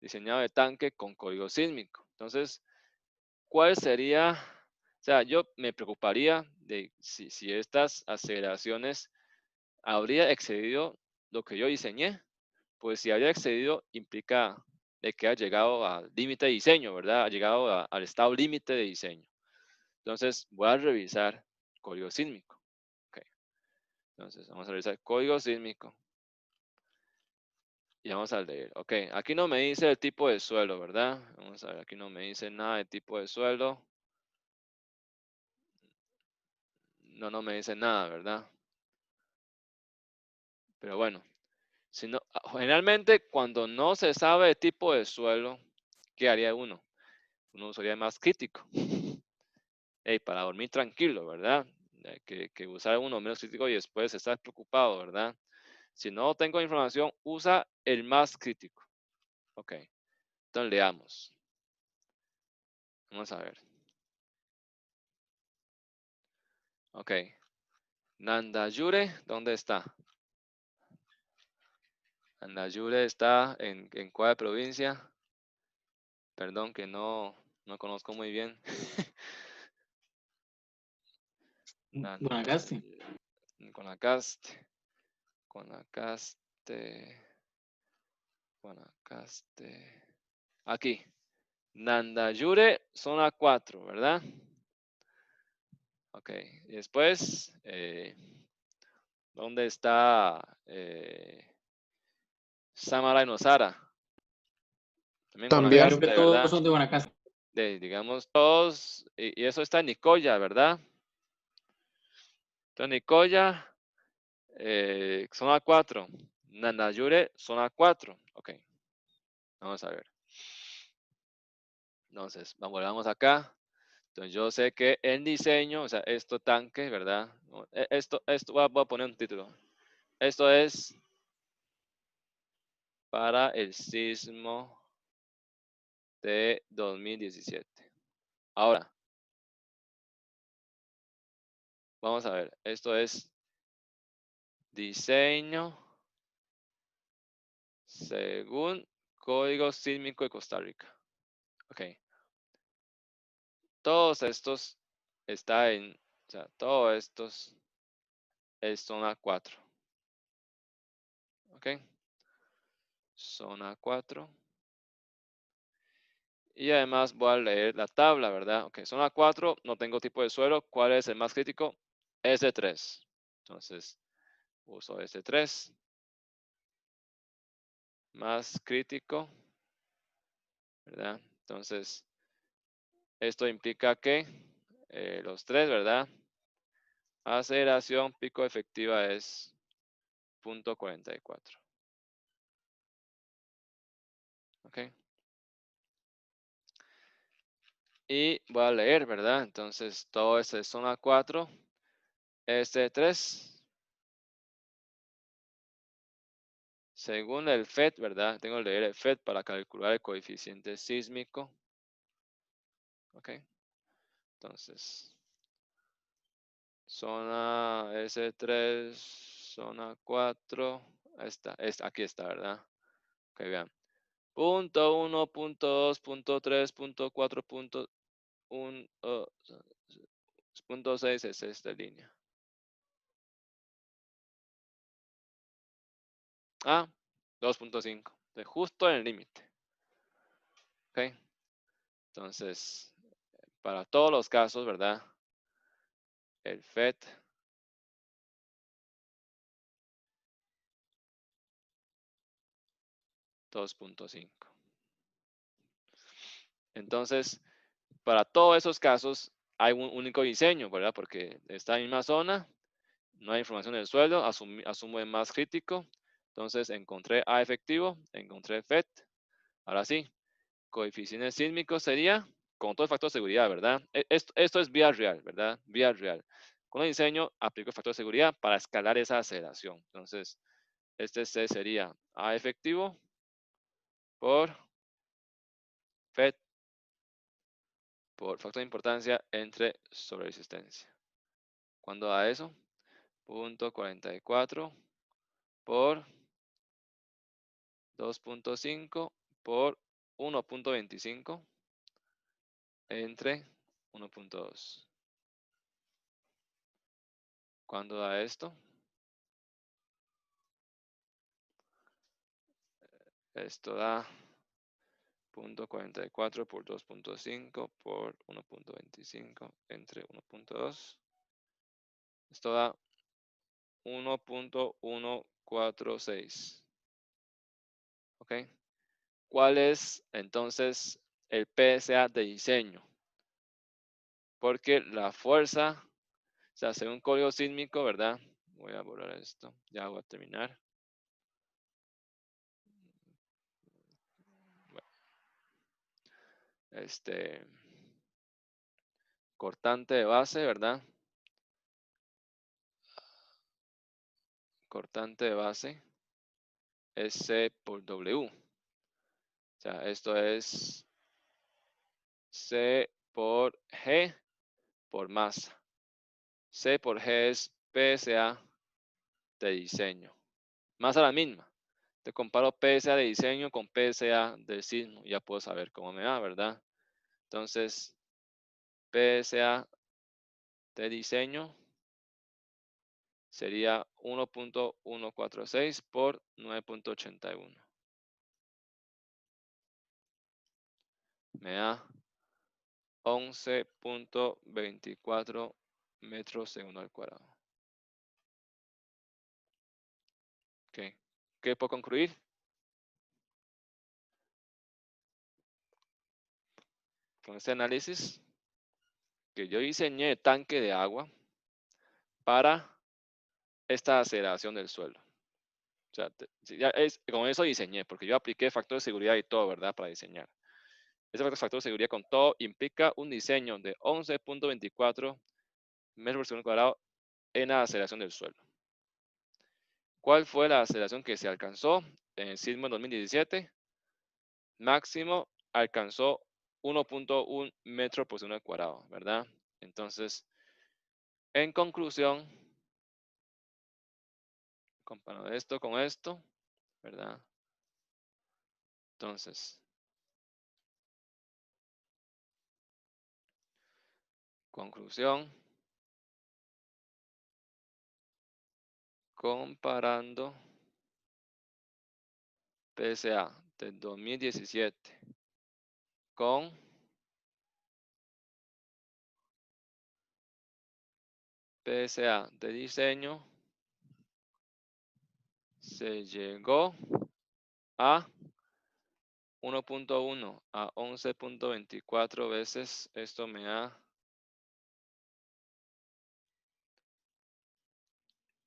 Diseñado el tanque con código sísmico. Entonces, ¿cuál sería? O sea, yo me preocuparía de si estas aceleraciones habría excedido lo que yo diseñé. Pues si habría excedido, implica de que ha llegado al límite de diseño, ¿verdad? Ha llegado al estado límite de diseño. Entonces, voy a revisar código sísmico. Okay. Entonces, vamos a revisar código sísmico. Y vamos a leer. Ok, aquí no me dice el tipo de suelo, ¿verdad? Vamos a ver, aquí no me dice nada de tipo de suelo. No me dice nada, ¿verdad? Pero bueno, si no, generalmente cuando no se sabe el tipo de suelo, ¿qué haría uno? Uno usaría más crítico. Para dormir tranquilo, ¿verdad? Que usar uno menos crítico y después estar preocupado, ¿verdad? Si no tengo información, usa el más crítico. Ok, entonces leamos. Vamos a ver. Ok. Nandayure, ¿dónde está? Nandayure está en cuál provincia? Perdón que no conozco muy bien. Guanacaste. Guanacaste. Aquí. Nandayure, zona 4, ¿verdad? Ok. Y después, ¿dónde está Samara y Nosara? También También. Creo que Guanacaste, todos ¿verdad? son de Guanacaste. Digamos, todos, y eso está en Nicoya, ¿verdad? Entonces, Nicoya, zona 4. Nanayure, zona 4. Ok, vamos a ver. Entonces, volvamos acá. Entonces, yo sé que en diseño, o sea, esto tanque, ¿verdad? Esto voy a poner un título. Esto es para el sismo de 2017. Ahora, vamos a ver. Esto es diseño según Código Sísmico de Costa Rica. Ok. Todos estos está en, o sea, todos estos es zona 4. Ok. Zona 4. Y además voy a leer la tabla, ¿verdad? Ok, zona 4, no tengo tipo de suelo. ¿Cuál es el más crítico? S3. Entonces, uso S3. Más crítico, ¿verdad? Entonces, esto implica que los tres, ¿verdad? Aceleración pico efectiva es 0.44. ¿Ok? Y voy a leer, ¿verdad? Entonces, todo esto es zona 4, S3. Según el FED, ¿verdad? Tengo que leer el FED para calcular el coeficiente sísmico. ¿Ok? Entonces, zona S3, zona 4. Aquí está, ¿verdad? Ok, vean. Punto 1, punto 2, punto 3, punto 4, punto 1, punto 6 es esta línea. Ah, 2.5. Justo en el límite. Ok. Entonces, para todos los casos, ¿verdad? El FED 2.5. Entonces, para todos esos casos hay un único diseño, ¿verdad? Porque está en la misma zona, no hay información del suelo, asumo el más crítico. Entonces, encontré A efectivo, encontré FED. Ahora sí, coeficiente sísmico sería con todo el factor de seguridad, ¿verdad? Esto es vía real, ¿verdad? Vía real. Con el diseño, aplico el factor de seguridad para escalar esa aceleración. Entonces, este C sería A efectivo por FED por factor de importancia entre sobreresistencia. ¿Cuándo da eso? 0.44 por 2.5 por 1.25 entre 1.2. ¿Cuándo da esto? Esto da 0.44 por 2.5 por 1.25 entre 1.2. Esto da 1.146. ¿Ok? ¿Cuál es entonces el PSA de diseño? Porque la fuerza, o sea, según código sísmico, ¿verdad? Voy a borrar esto, ya voy a terminar. Bueno, cortante de base, ¿verdad? Cortante de base es C por W. O sea, esto es C por G por masa. C por G es PSA de diseño. Masa la misma. Te comparo PSA de diseño con PSA del sismo. Ya puedo saber cómo me va, ¿verdad? Entonces, PSA de diseño sería 1.146 por 9.81. Me da 11.24 metros segundo al cuadrado. Ok. ¿Qué puedo concluir? con este análisis que yo diseñé tanque de agua para esta aceleración del suelo. O sea, con eso diseñé, porque yo apliqué factor de seguridad y todo, ¿verdad? Para diseñar. Ese factor de seguridad con todo implica un diseño de 11.24 metros por segundo cuadrado en la aceleración del suelo. ¿Cuál fue la aceleración que se alcanzó en el sismo en 2017? Máximo alcanzó 1.1 metros por segundo cuadrado, ¿verdad? Entonces, en conclusión, comparando esto con esto, ¿verdad? Entonces, conclusión, comparando PSA del 2017 con PSA de diseño, se llegó a 1.1 a 11.24 veces. Esto me da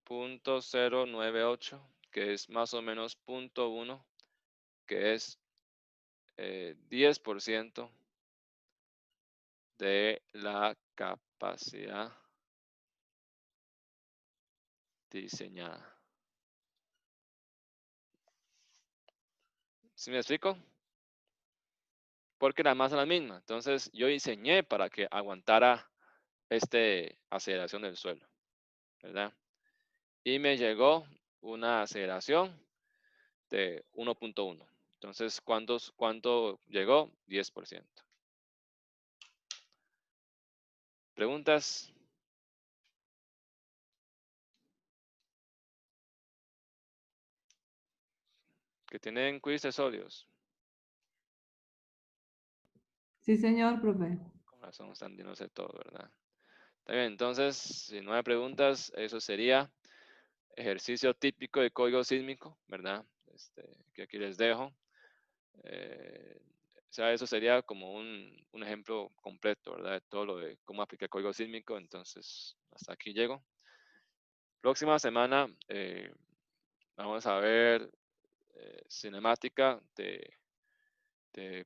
0.098, que es más o menos 0.1, que es 10% de la capacidad diseñada. ¿Sí me explico? Porque la masa es la misma. Entonces yo diseñé para que aguantara aceleración del suelo, ¿verdad? Y me llegó una aceleración de 1.1. Entonces, ¿cuánto llegó? 10%. ¿Preguntas? ¿Que tienen quiz de sólidos? Sí, señor, profe. Con razón están dándose todo, ¿verdad? Está bien, entonces, si no hay preguntas, eso sería ejercicio típico de código sísmico, ¿verdad? Que aquí les dejo. O sea, eso sería como un ejemplo completo, ¿verdad? De todo lo de cómo aplicar código sísmico. Entonces, hasta aquí llego. Próxima semana vamos a ver cinemática de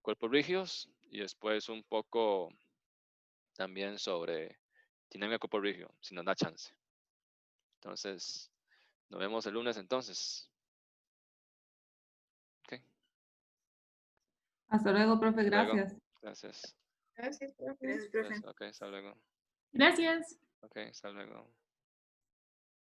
cuerpos rígidos y después un poco también sobre dinámica de cuerpo rígido, si nos da chance. Entonces, nos vemos el lunes entonces. Ok, Hasta luego, profe. hasta luego. Gracias. Gracias. Gracias, profe. Gracias. Ok, hasta luego. Gracias. Ok, hasta luego.